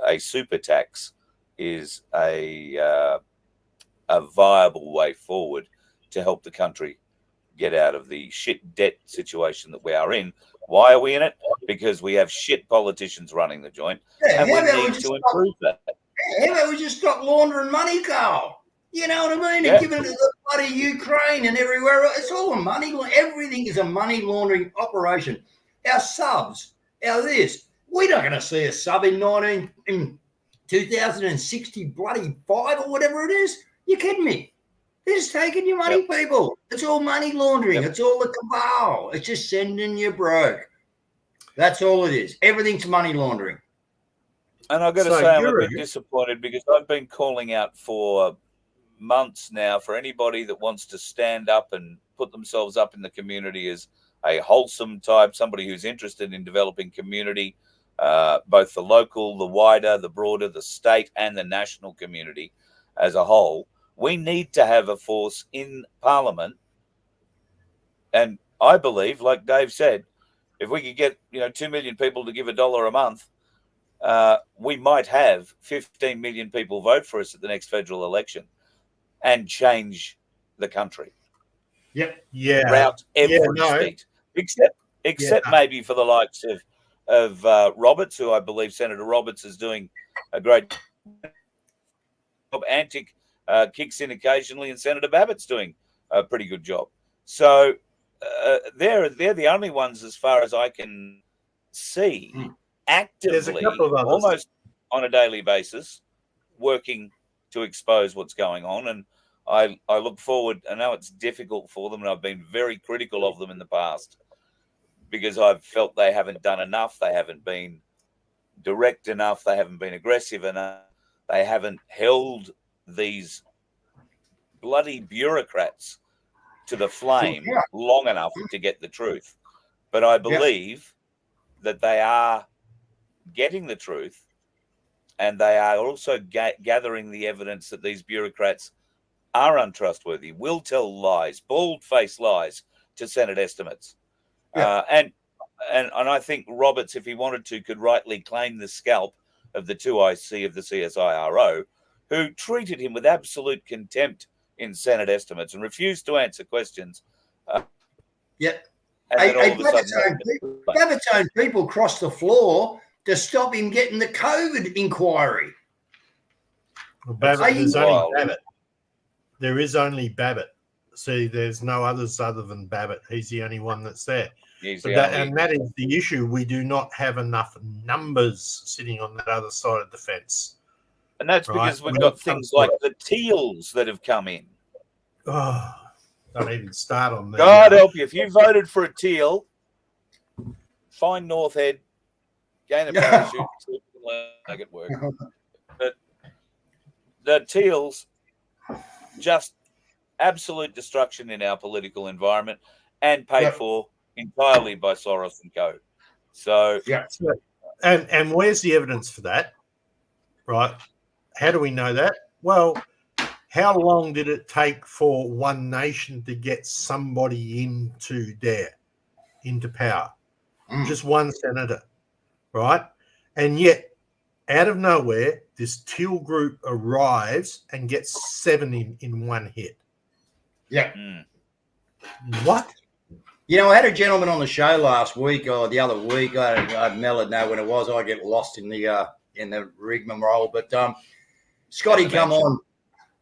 a super tax is a viable way forward to help the country get out of the shit debt situation that we are in. Why are we in it? Because we have shit politicians running the joint, and we need to improve that. How about we just stop laundering money, Carl? You know what I mean? And giving it to the bloody Ukraine and everywhere else. It's all a money. Everything is a money laundering operation. Our subs, our this. We're not going to see a sub in 2060 bloody 5 or whatever it is. You kidding me? They're just taking your money, people. It's all money laundering. It's all the cabal. It's just sending you broke. That's all it is. Everything's money laundering. And I've got to say, I'm a bit disappointed, because I've been calling out for months now for anybody that wants to stand up and put themselves up in the community as a wholesome type, somebody who's interested in developing community, both the local, the wider, the broader, the state and the national community as a whole. We need to have a force in Parliament. And I believe, like Dave said, if we could get 2 million people to give $1 a month, we might have 15 million people vote for us at the next federal election and change the country. Yep. Yeah. Route every seat, except maybe for the likes of Roberts, who I believe Senator Roberts is doing a great job. Antic kicks in occasionally, and Senator Babbitt's doing a pretty good job. So they're the only ones, as far as I can see, actively, almost on a daily basis, working to expose what's going on. And I look forward. I know it's difficult for them, and I've been very critical of them in the past, because I've felt they haven't done enough. They haven't been direct enough. They haven't been aggressive enough. They haven't held these bloody bureaucrats to the flame long enough to get the truth. But I believe that they are getting the truth, and they are also gathering the evidence that these bureaucrats are untrustworthy, will tell lies, bald-faced lies to Senate estimates. And I think Roberts, if he wanted to, could rightly claim the scalp of the 2IC of the CSIRO, who treated him with absolute contempt in Senate estimates and refused to answer questions. Babbitt's own people crossed the floor to stop him getting the COVID inquiry. Well, Babbitt is only Babbitt. there is only Babbitt. See, there's no others other than Babbitt. He's the only one that's there. And that is the issue. We do not have enough numbers sitting on that other side of the fence. And that's because we've got things like the Teals that have come in. Oh, don't even start on that. God help you. If you voted for a Teal, find North Head, gain a parachute, make it work. But the Teals, just absolute destruction in our political environment and paid for entirely by Soros and co. So, and where's the evidence for that? Right? How do we know that? Well, how long did it take for One Nation to get somebody into power? Just one senator, right? And yet, out of nowhere, this Teal group arrives and gets 7 in one hit. Yeah. What? You know, I had a gentleman on the show last week or the other week. I mellowed know when it was. I get lost in the rigmarole. But Scotty come on.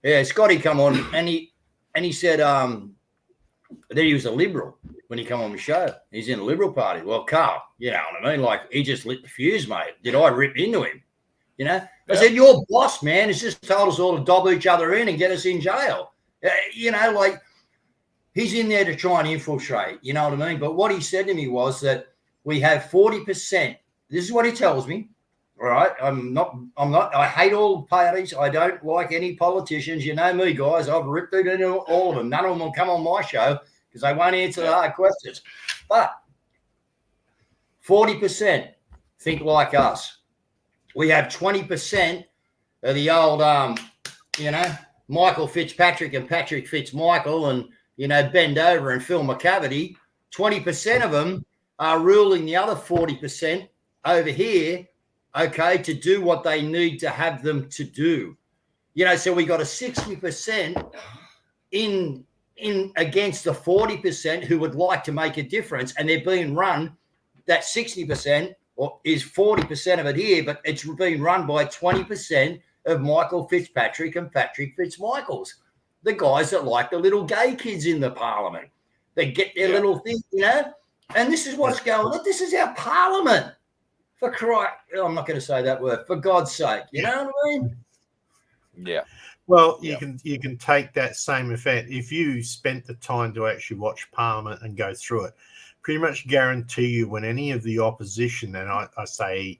Yeah, Scotty come on, and he said that he was a Liberal when he come on the show. He's in the Liberal Party. Well, Carl, you know what I mean? Like, he just lit the fuse, mate. Did I rip into him? You know? I said, your boss, man, has just told us all to dob each other in and get us in jail. You know, like, he's in there to try and infiltrate. You know what I mean? But what he said to me was that we have 40%. This is what he tells me. All right. I hate all parties. I don't like any politicians. You know me, guys. I've ripped it into all of them. None of them will come on my show because they won't answer the hard questions. But 40% think like us. We have 20% of the old, Michael Fitzpatrick and Patrick Fitzmichael and, Bend Over and Phil McCavity. 20% of them are ruling the other 40% over here, okay, to do what they need to have them to do. So we got a 60% in against the 40% who would like to make a difference, and they're being run, that 60% or is 40% of it here, but it's being run by 20% of Michael Fitzpatrick and Patrick Fitzmichaels, the guys that like the little gay kids in the parliament. They get their little thing, and this is what's going on. This is our parliament. For Christ, I'm not going to say that word. For God's sake, you know what I mean? Yeah. Well, you can take that same effect if you spent the time to actually watch Parliament and go through it. Pretty much guarantee you, when any of the opposition, and I say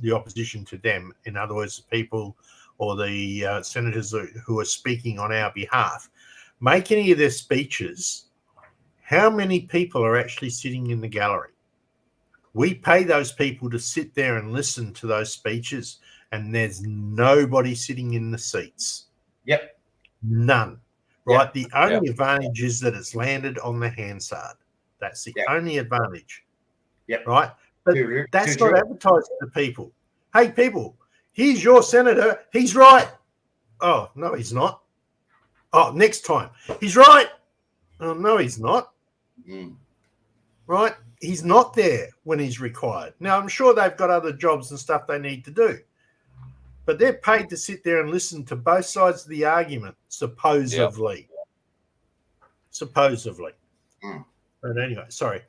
the opposition to them, in other words, the people or the senators who are speaking on our behalf, make any of their speeches, how many people are actually sitting in the gallery? We pay those people to sit there and listen to those speeches, and there's nobody sitting in the seats. Yep. None. Right? Yep. The only advantage is that it's landed on the Hansard. That's the only advantage. Yep. Right? But that's not advertised to people. Hey, people, here's your senator. He's right. Oh, no, he's not. Oh, next time. He's right. Oh, no, he's not. Right? He's not there when he's required. Now, I'm sure they've got other jobs and stuff they need to do, but they're paid to sit there and listen to both sides of the argument, supposedly. Supposedly. But anyway, sorry.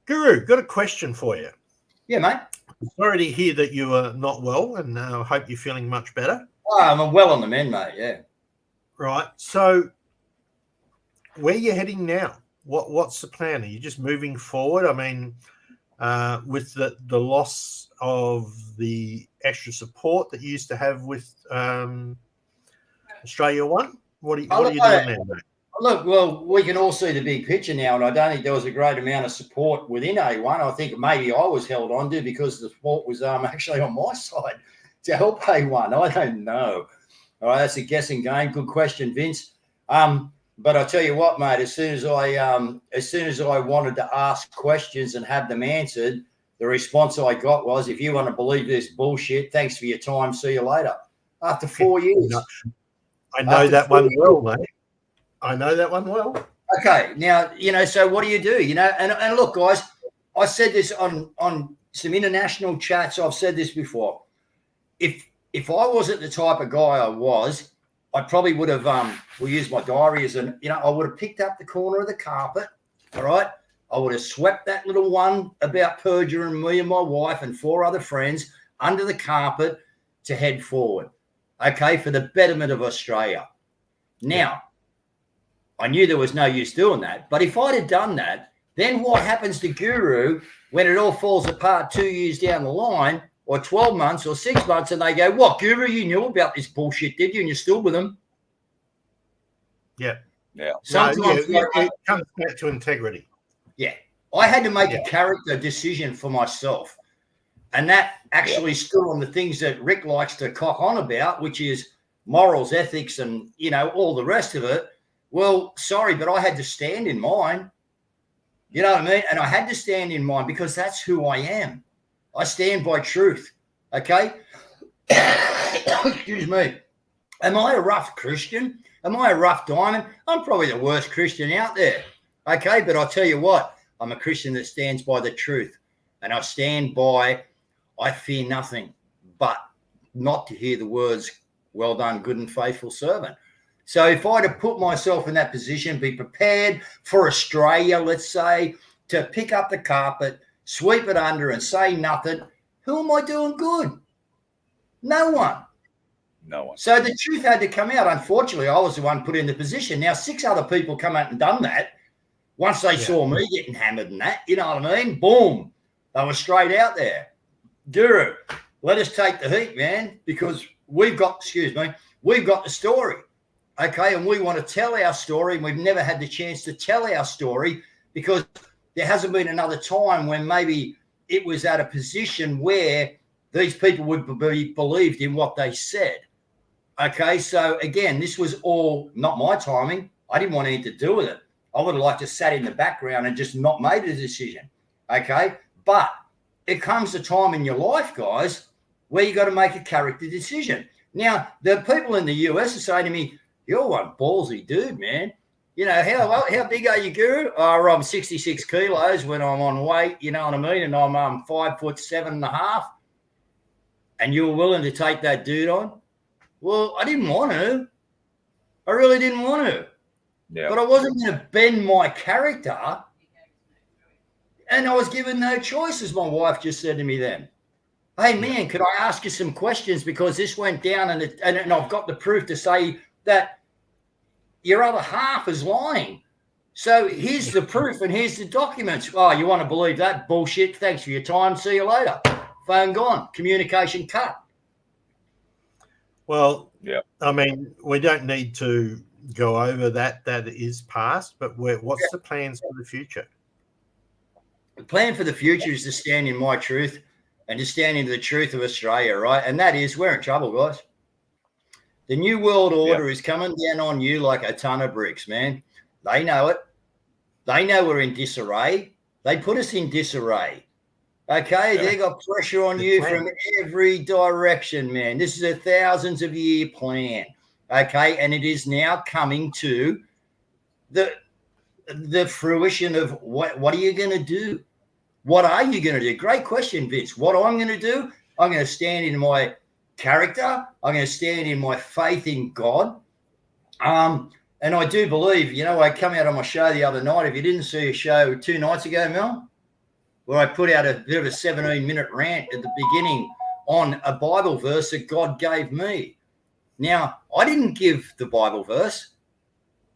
Guru, got a question for you. Yeah, mate. Sorry to hear that you are not well, and I hope you're feeling much better. Oh, I'm well on the mend, mate, yeah. Right. So where are you heading now? What's the plan? Are you just moving forward? I mean, with the loss of the extra support that you used to have with Australia One, what are you doing there, mate? Look, well, we can all see the big picture now, and I don't think there was a great amount of support within A1. I think maybe I was held on to because the support was actually on my side to help A1. I don't know. All right, that's a guessing game. Good question, Vince. But I tell you what, mate, as soon as I wanted to ask questions and have them answered, the response I got was, if you want to believe this bullshit, thanks for your time. See you later. After 4 years. I know that one well, mate. I know that one well. Okay. Now, so what do you do? And look, guys, I said this on some international chats. I've said this before. If I wasn't the type of guy I was, I probably would have, we'll use my diary as an, I would have picked up the corner of the carpet, all right? I would have swept that little one about perjury and me and my wife and 4 other friends under the carpet to head forward, okay, for the betterment of Australia. Now, I knew there was no use doing that, but if I'd have done that, then what happens to Guru when it all falls apart 2 years down the line, or 12 months or 6 months, and they go, what, Guru, you knew about this bullshit, did you? And you're still with them? Yeah. Yeah. Sometimes it comes back to integrity. Yeah. I had to make a character decision for myself. And that actually stood on the things that Rick likes to cock on about, which is morals, ethics, and, all the rest of it. Well, sorry, but I had to stand in mine. You know what I mean? And I had to stand in mine because that's who I am. I stand by truth. Okay? Excuse me. Am I a rough Christian? Am I a rough diamond? I'm probably the worst Christian out there. Okay? But I'll tell you what, I'm a Christian that stands by the truth. And I stand by, I fear nothing but not to hear the words, well done, good and faithful servant. So if I'd have put myself in that position, be prepared for Australia, let's say, to pick up the carpet, sweep it under and say nothing, who am I doing good? No one. No one. So the truth had to come out. Unfortunately, I was the one put in the position. Now, 6 other people come out and done that. Once they saw me getting hammered and that, you know what I mean? Boom. They were straight out there. Guru, let us take the heat, man, because we've got the story. Okay, and we want to tell our story, and we've never had the chance to tell our story because there hasn't been another time when maybe it was at a position where these people would be believed in what they said. Okay, so again, this was all not my timing. I didn't want anything to do with it. I would have liked to sat in the background and just not made a decision. Okay, but it comes a time in your life, guys, where you got to make a character decision. Now, the people in the US are saying to me, you're one ballsy dude, man. How big are you, Guru? Oh, I'm 66 kilos when I'm on weight, you know what I mean? And I'm 5'7.5". And you were willing to take that dude on? Well, I didn't want to. I really didn't want to. Yeah. But I wasn't going to bend my character. And I was given no choice, as my wife just said to me then. Hey, man, could I ask you some questions? Because this went down and I've got the proof to say that your other half is lying. So here's the proof and here's the documents. Oh, you want to believe that? Bullshit. Thanks for your time. See you later. Phone gone. Communication cut. Well, I mean, we don't need to go over that. That is past, but what's the plans for the future? The plan for the future is to stand in my truth and to stand into the truth of Australia, right? And that is, we're in trouble, guys. The New World Order is coming down on you like a ton of bricks, man. They know it. They know we're in disarray. They put us in disarray. Okay, they got pressure on you from every direction, man. This is a thousands of year plan. Okay, and it is now coming to the fruition of what are you going to do? What are you going to do? Great question, Vince. What I'm going to do, I'm going to stand in my character. I'm going to stand in my faith in God. And I do believe, I come out on my show the other night. If you didn't see a show 2 nights ago, Mel, where I put out a bit of a 17-minute rant at the beginning on a Bible verse that God gave me. Now, I didn't give the Bible verse.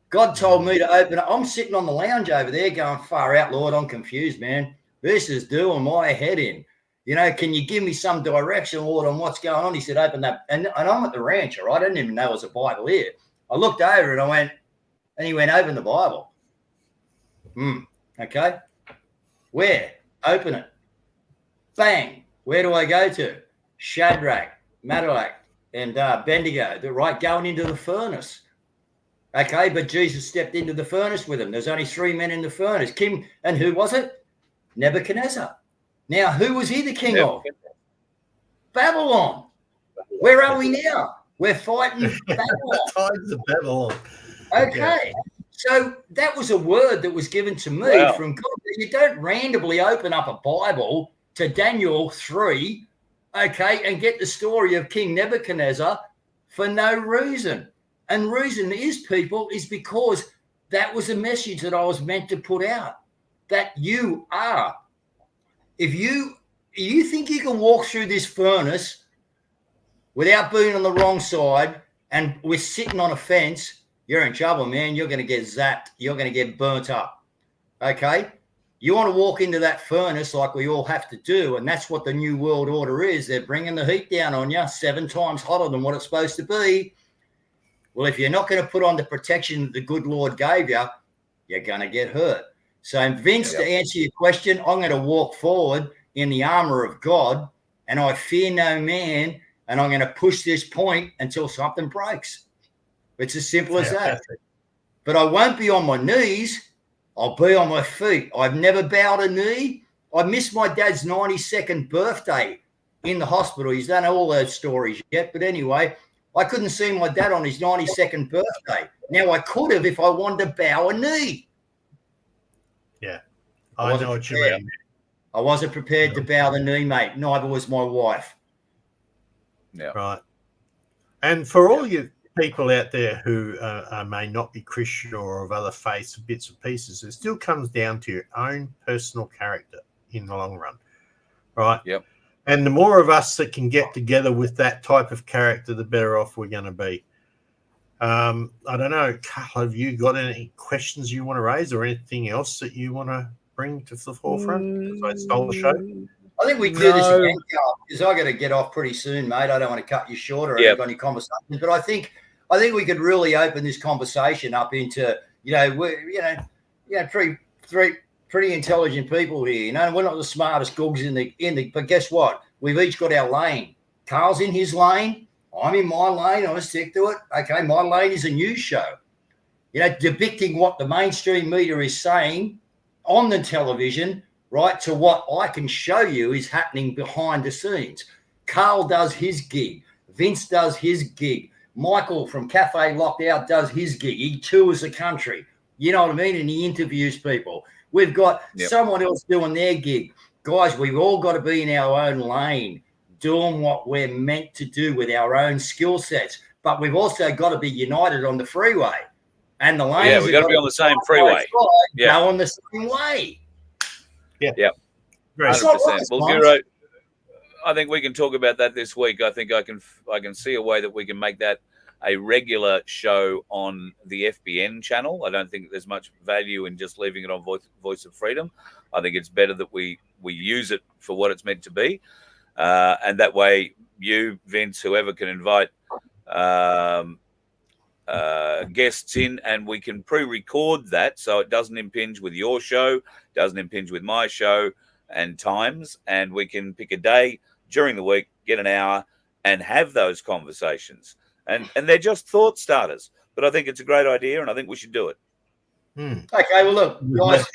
God told me to open it. I'm sitting on the lounge over there going, far out, Lord, I'm confused, man. This is doing my head in. Can you give me some direction, Lord, on what's going on? He said, open that. And I'm at the ranch, all right? I didn't even know there was a Bible here. I looked over and I went, and he went, open the Bible. Okay. Where? Open it. Bang. Where do I go to? Shadrach, Meshach, and Abednego. They're right going into the furnace. Okay, but Jesus stepped into the furnace with them. There's only 3 men in the furnace. And who was it? Nebuchadnezzar. Now, who was he the king of? Babylon. Where are we now? We're fighting Babylon. Times of Babylon. Okay. So that was a word that was given to me from God. You don't randomly open up a Bible to Daniel 3, okay, and get the story of King Nebuchadnezzar for no reason. And the reason is, people, is because that was a message that I was meant to put out, that you are. If you think you can walk through this furnace without being on the wrong side and we're sitting on a fence, you're in trouble, man. You're going to get zapped. You're going to get burnt up. Okay? You want to walk into that furnace like we all have to do, and that's what the New World Order is. They're bringing the heat down on you 7 times hotter than what it's supposed to be. Well, if you're not going to put on the protection that the good Lord gave you, you're going to get hurt. So, Vince, to answer your question, I'm going to walk forward in the armor of God, and I fear no man, and I'm going to push this point until something breaks. It's as simple as that. But I won't be on my knees. I'll be on my feet. I've never bowed a knee. I missed my dad's 92nd birthday in the hospital. He's done all those stories yet. But anyway, I couldn't see my dad on his 92nd birthday. Now, I could have if I wanted to bow a knee. Yeah, I know what you mean. I wasn't prepared to bow the knee, mate. Neither was my wife. Yeah. Right. And for all you people out there who may not be Christian or of other faiths, bits and pieces, it still comes down to your own personal character in the long run, right? Yep. And the more of us that can get together with that type of character, the better off we're going to be. I don't know, Carl, have you got any questions you want to raise or anything else that you want to bring to the forefront? Because I stole the show. I think we can do this again, Carl, because I got to get off pretty soon, mate. I don't want to cut you short or have any conversations, but I think we could really open this conversation up into, we're, pretty intelligent people here. We're not the smartest googs in the, but guess what? We've each got our lane. Carl's in his lane. I'm in my lane. I stick to it. Okay, my lane is a news show. Depicting what the mainstream media is saying on the television, right, to what I can show you is happening behind the scenes. Carl does his gig. Vince does his gig. Michael from Cafe Locked Out does his gig. He tours the country. You know what I mean? And he interviews people. We've got someone else doing their gig. Guys, we've all got to be in our own lane, doing what we're meant to do with our own skill sets. But we've also got to be united on the freeway. And the lanes. Yeah, we've got to be on the same freeway. Go on the same way. Yeah. 100%. Well, Guru, I think we can talk about that this week. I think I can see a way that we can make that a regular show on the FBN channel. I don't think there's much value in just leaving it on Voice of Freedom. I think it's better that we use it for what it's meant to be. And that way you, Vince, whoever can invite guests in, and we can pre-record that so it doesn't impinge with your show, doesn't impinge with my show and times, and we can pick a day during the week, get an hour, and have those conversations. And they're just thought starters. But I think it's a great idea, and I think we should do it. Okay, well, look, guys.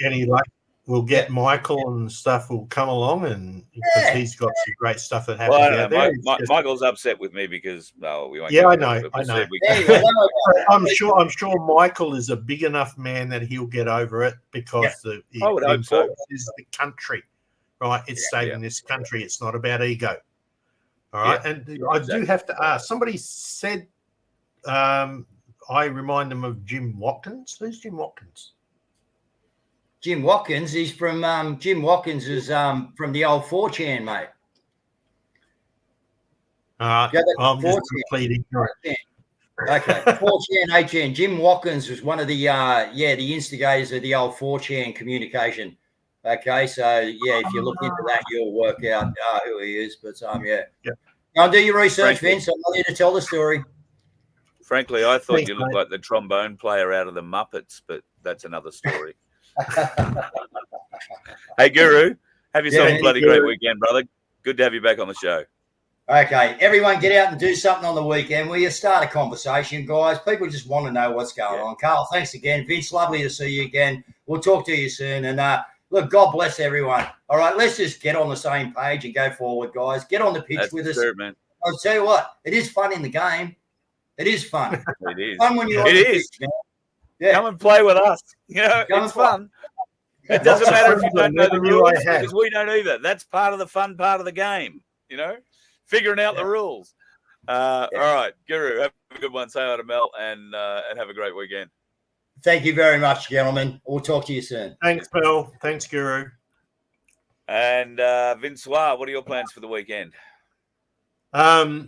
We'll get Michael and stuff will come along, and because he's got some great stuff that happens out there. Michael's upset with me because we won't. Yeah, I know. I'm sure Michael is a big enough man that he'll get over it because the importance is the country, right? It's saving this country. It's not about ego. All right, and I do have to ask. Somebody said, I remind them of Jim Watkins. Who's Jim Watkins? Jim Watkins, he's from Jim Watkins is from the old 4chan, mate. I'm just complete ignorant. Okay, 4chan, 8chan. Jim Watkins was one of the the instigators of the old 4chan communication. Okay, so if you look into that, you'll work out who he is. But I'll do your research, Vince. I'm not here to tell the story. Frankly, I thought you looked like the trombone player out of the Muppets, but that's another story. Hey, Guru, have yourself a bloody great weekend, brother. Good to have you back on the show. Okay, everyone get out and do something on the weekend. Will you start a conversation, guys? People just want to know what's going on. Carl, thanks again. Vince, lovely to see you again. We'll talk to you soon. And look, God bless everyone. All right, let's just get on the same page and go forward, guys. Get on the pitch with us. True, man. I'll tell you what, it is fun in the game. It is fun. It is. Fun when you're on the pitch, man. Yeah. Come and play with us. It's fun. It doesn't matter if you don't know the rules because we don't either. That's part of the fun part of the game, figuring out the rules. All right, Guru, have a good one. Say hi to Mel and have a great weekend. Thank you very much, gentlemen. We'll talk to you soon. Thanks, Mel. Thanks, Guru. And Vinsoir, what are your plans for the weekend? I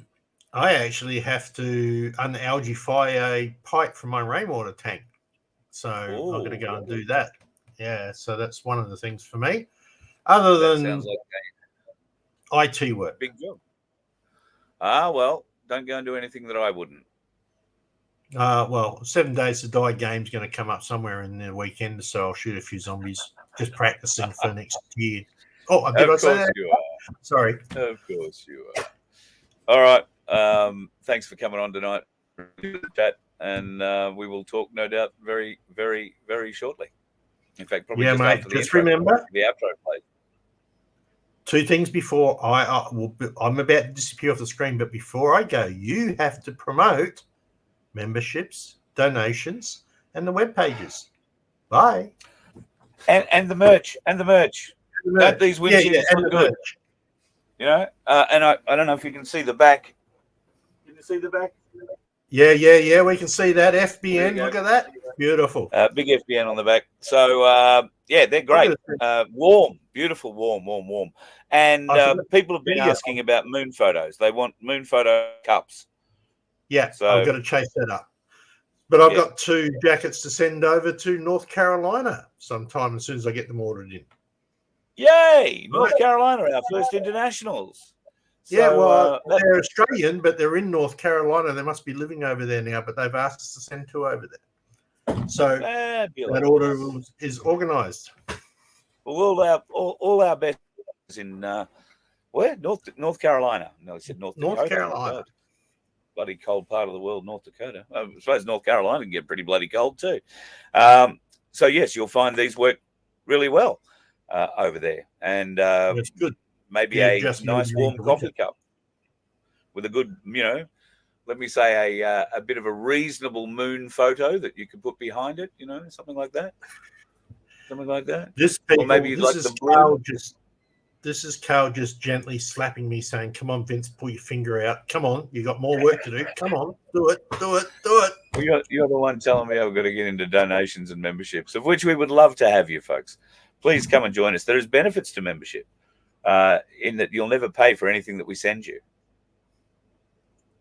actually have to unalgify a pipe from my rainwater tank. So I'm going to go and do that. Yeah, so that's one of the things for me. Other than sounds like IT work. Big job. Well, don't go and do anything that I wouldn't. Well, 7 Days to Die game's going to come up somewhere in the weekend, so I'll shoot a few zombies. Just practicing for next year. Oh, did I say that? You are. Sorry. Of course you are. All right. Thanks for coming on tonight. Chat, and we will talk, no doubt, very, very, very shortly. In fact, probably just mate. after the Just intro, remember the outro plays. 2 things before I'm about to disappear off the screen, but before I go, you have to promote memberships, donations, and the web pages. Bye. And the merch. Don't these windshields look good? Merch. You know, and I don't know if you can see the back. Can you see the back? Yeah. We can see that FBN. Look at that. Beautiful. Big FBN on the back. So they're great. Warm, beautiful, warm. And people have been asking about moon photos. They want moon photo cups. Yeah, so I've got to chase that up. But I've got 2 jackets to send over to North Carolina sometime as soon as I get them ordered in. Yay! North Carolina, our first internationals. So, they're Australian, but they're in North Carolina. They must be living over there now, but they've asked us to send 2 over there. So fabulous. That order is organised. Well, all our best is in where? North Carolina. No, I said North Dakota. North Carolina. Bloody cold part of the world, North Dakota. I suppose North Carolina can get pretty bloody cold too. So yes, you'll find these work really well over there, and that's good. Maybe a nice warm coffee cup with a good, let me say a bit of a reasonable moon photo that you could put behind it, something like that. Or maybe you'd like the blue. This is Carl just gently slapping me, saying, "Come on, Vince, pull your finger out. Come on, you got more work to do. Come on, do it." You're the one telling me I've got to get into donations and memberships, of which we would love to have you folks. Please come and join us. There is benefits to membership, in that you'll never pay for anything that we send you.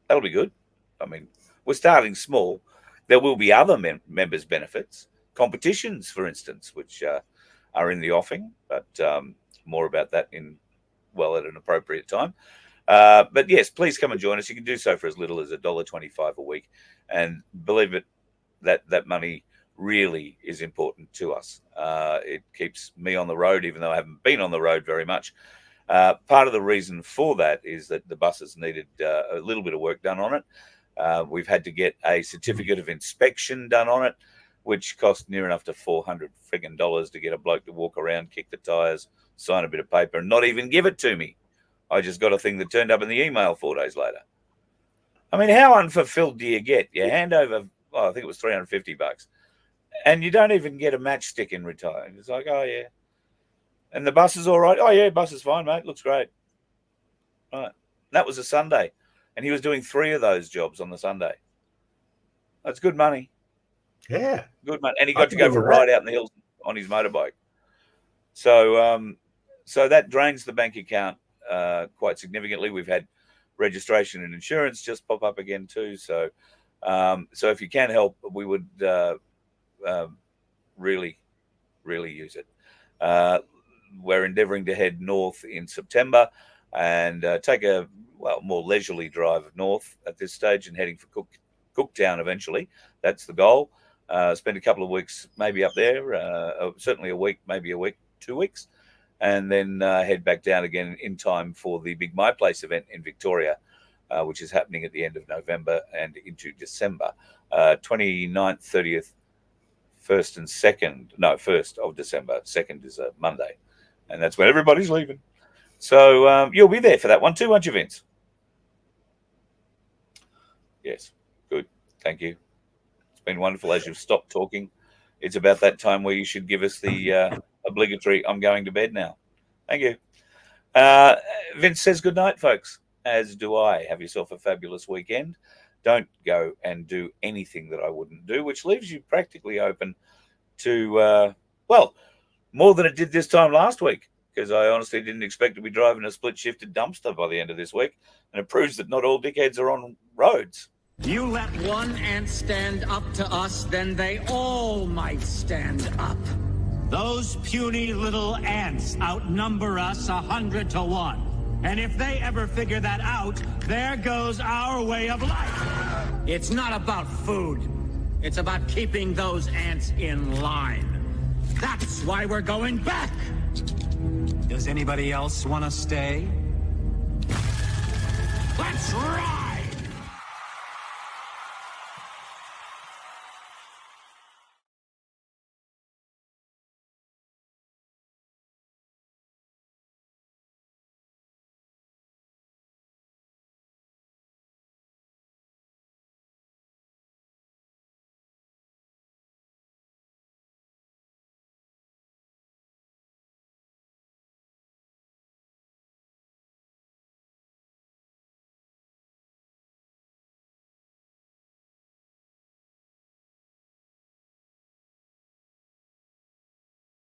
That'll be good. I mean, we're starting small. There will be other members' benefits, competitions, for instance, which are in the offing, but more about that at an appropriate time. But yes, please come and join us. You can do so for as little as $1.25 a week. And believe it, that money really is important to us. It keeps me on the road, even though I haven't been on the road very much. Part of the reason for that is that the buses needed a little bit of work done on it. We've had to get a certificate of inspection done on it, which cost near enough to $400 friggin' to get a bloke to walk around, kick the tires, sign a bit of paper, and not even give it to me. I just got a thing that turned up in the email 4 days later. I mean, how unfulfilled do you get? You hand over, I think it was $350, and you don't even get a matchstick in return. It's like, oh, yeah. And the bus is all right. Oh, yeah, bus is fine, mate. Looks great. Right. That was a Sunday, and he was doing 3 of those jobs on the Sunday. That's good money. Yeah. Good money. And he got to go for a ride out in the hills on his motorbike. So that drains the bank account quite significantly. We've had registration and insurance just pop up again too. So if you can help, we would really, really use it. We're endeavouring to head north in September and take a more leisurely drive north at this stage and heading for Cooktown eventually. That's the goal. Spend a couple of weeks maybe up there, certainly a week, maybe a week, 2 weeks, and then head back down again in time for the Big My Place event in Victoria, which is happening at the end of November and into December, 29th, 30th, 1st and 2nd. No, 1st of December. 2nd is a Monday, and that's when everybody's leaving. So you'll be there for that one too, won't you, Vince? Yes, good. Thank you. It's been wonderful as you've stopped talking. It's about that time where you should give us the obligatory "I'm going to bed now." Thank you. Vince says good night, folks. as do I. Have yourself a fabulous weekend. Don't go and do anything that I wouldn't do, which leaves you practically open to, well, more than it did this time last week, because I honestly didn't expect to be driving a split-shifted dumpster by the end of this week, and it proves that not all dickheads are on roads. You let one ant stand up to us, then they all might stand up. Those puny little ants outnumber us 100 to 1. And if they ever figure that out, there goes our way of life. It's not about food. It's about keeping those ants in line. That's why we're going back. Does anybody else want to stay? Let's rock!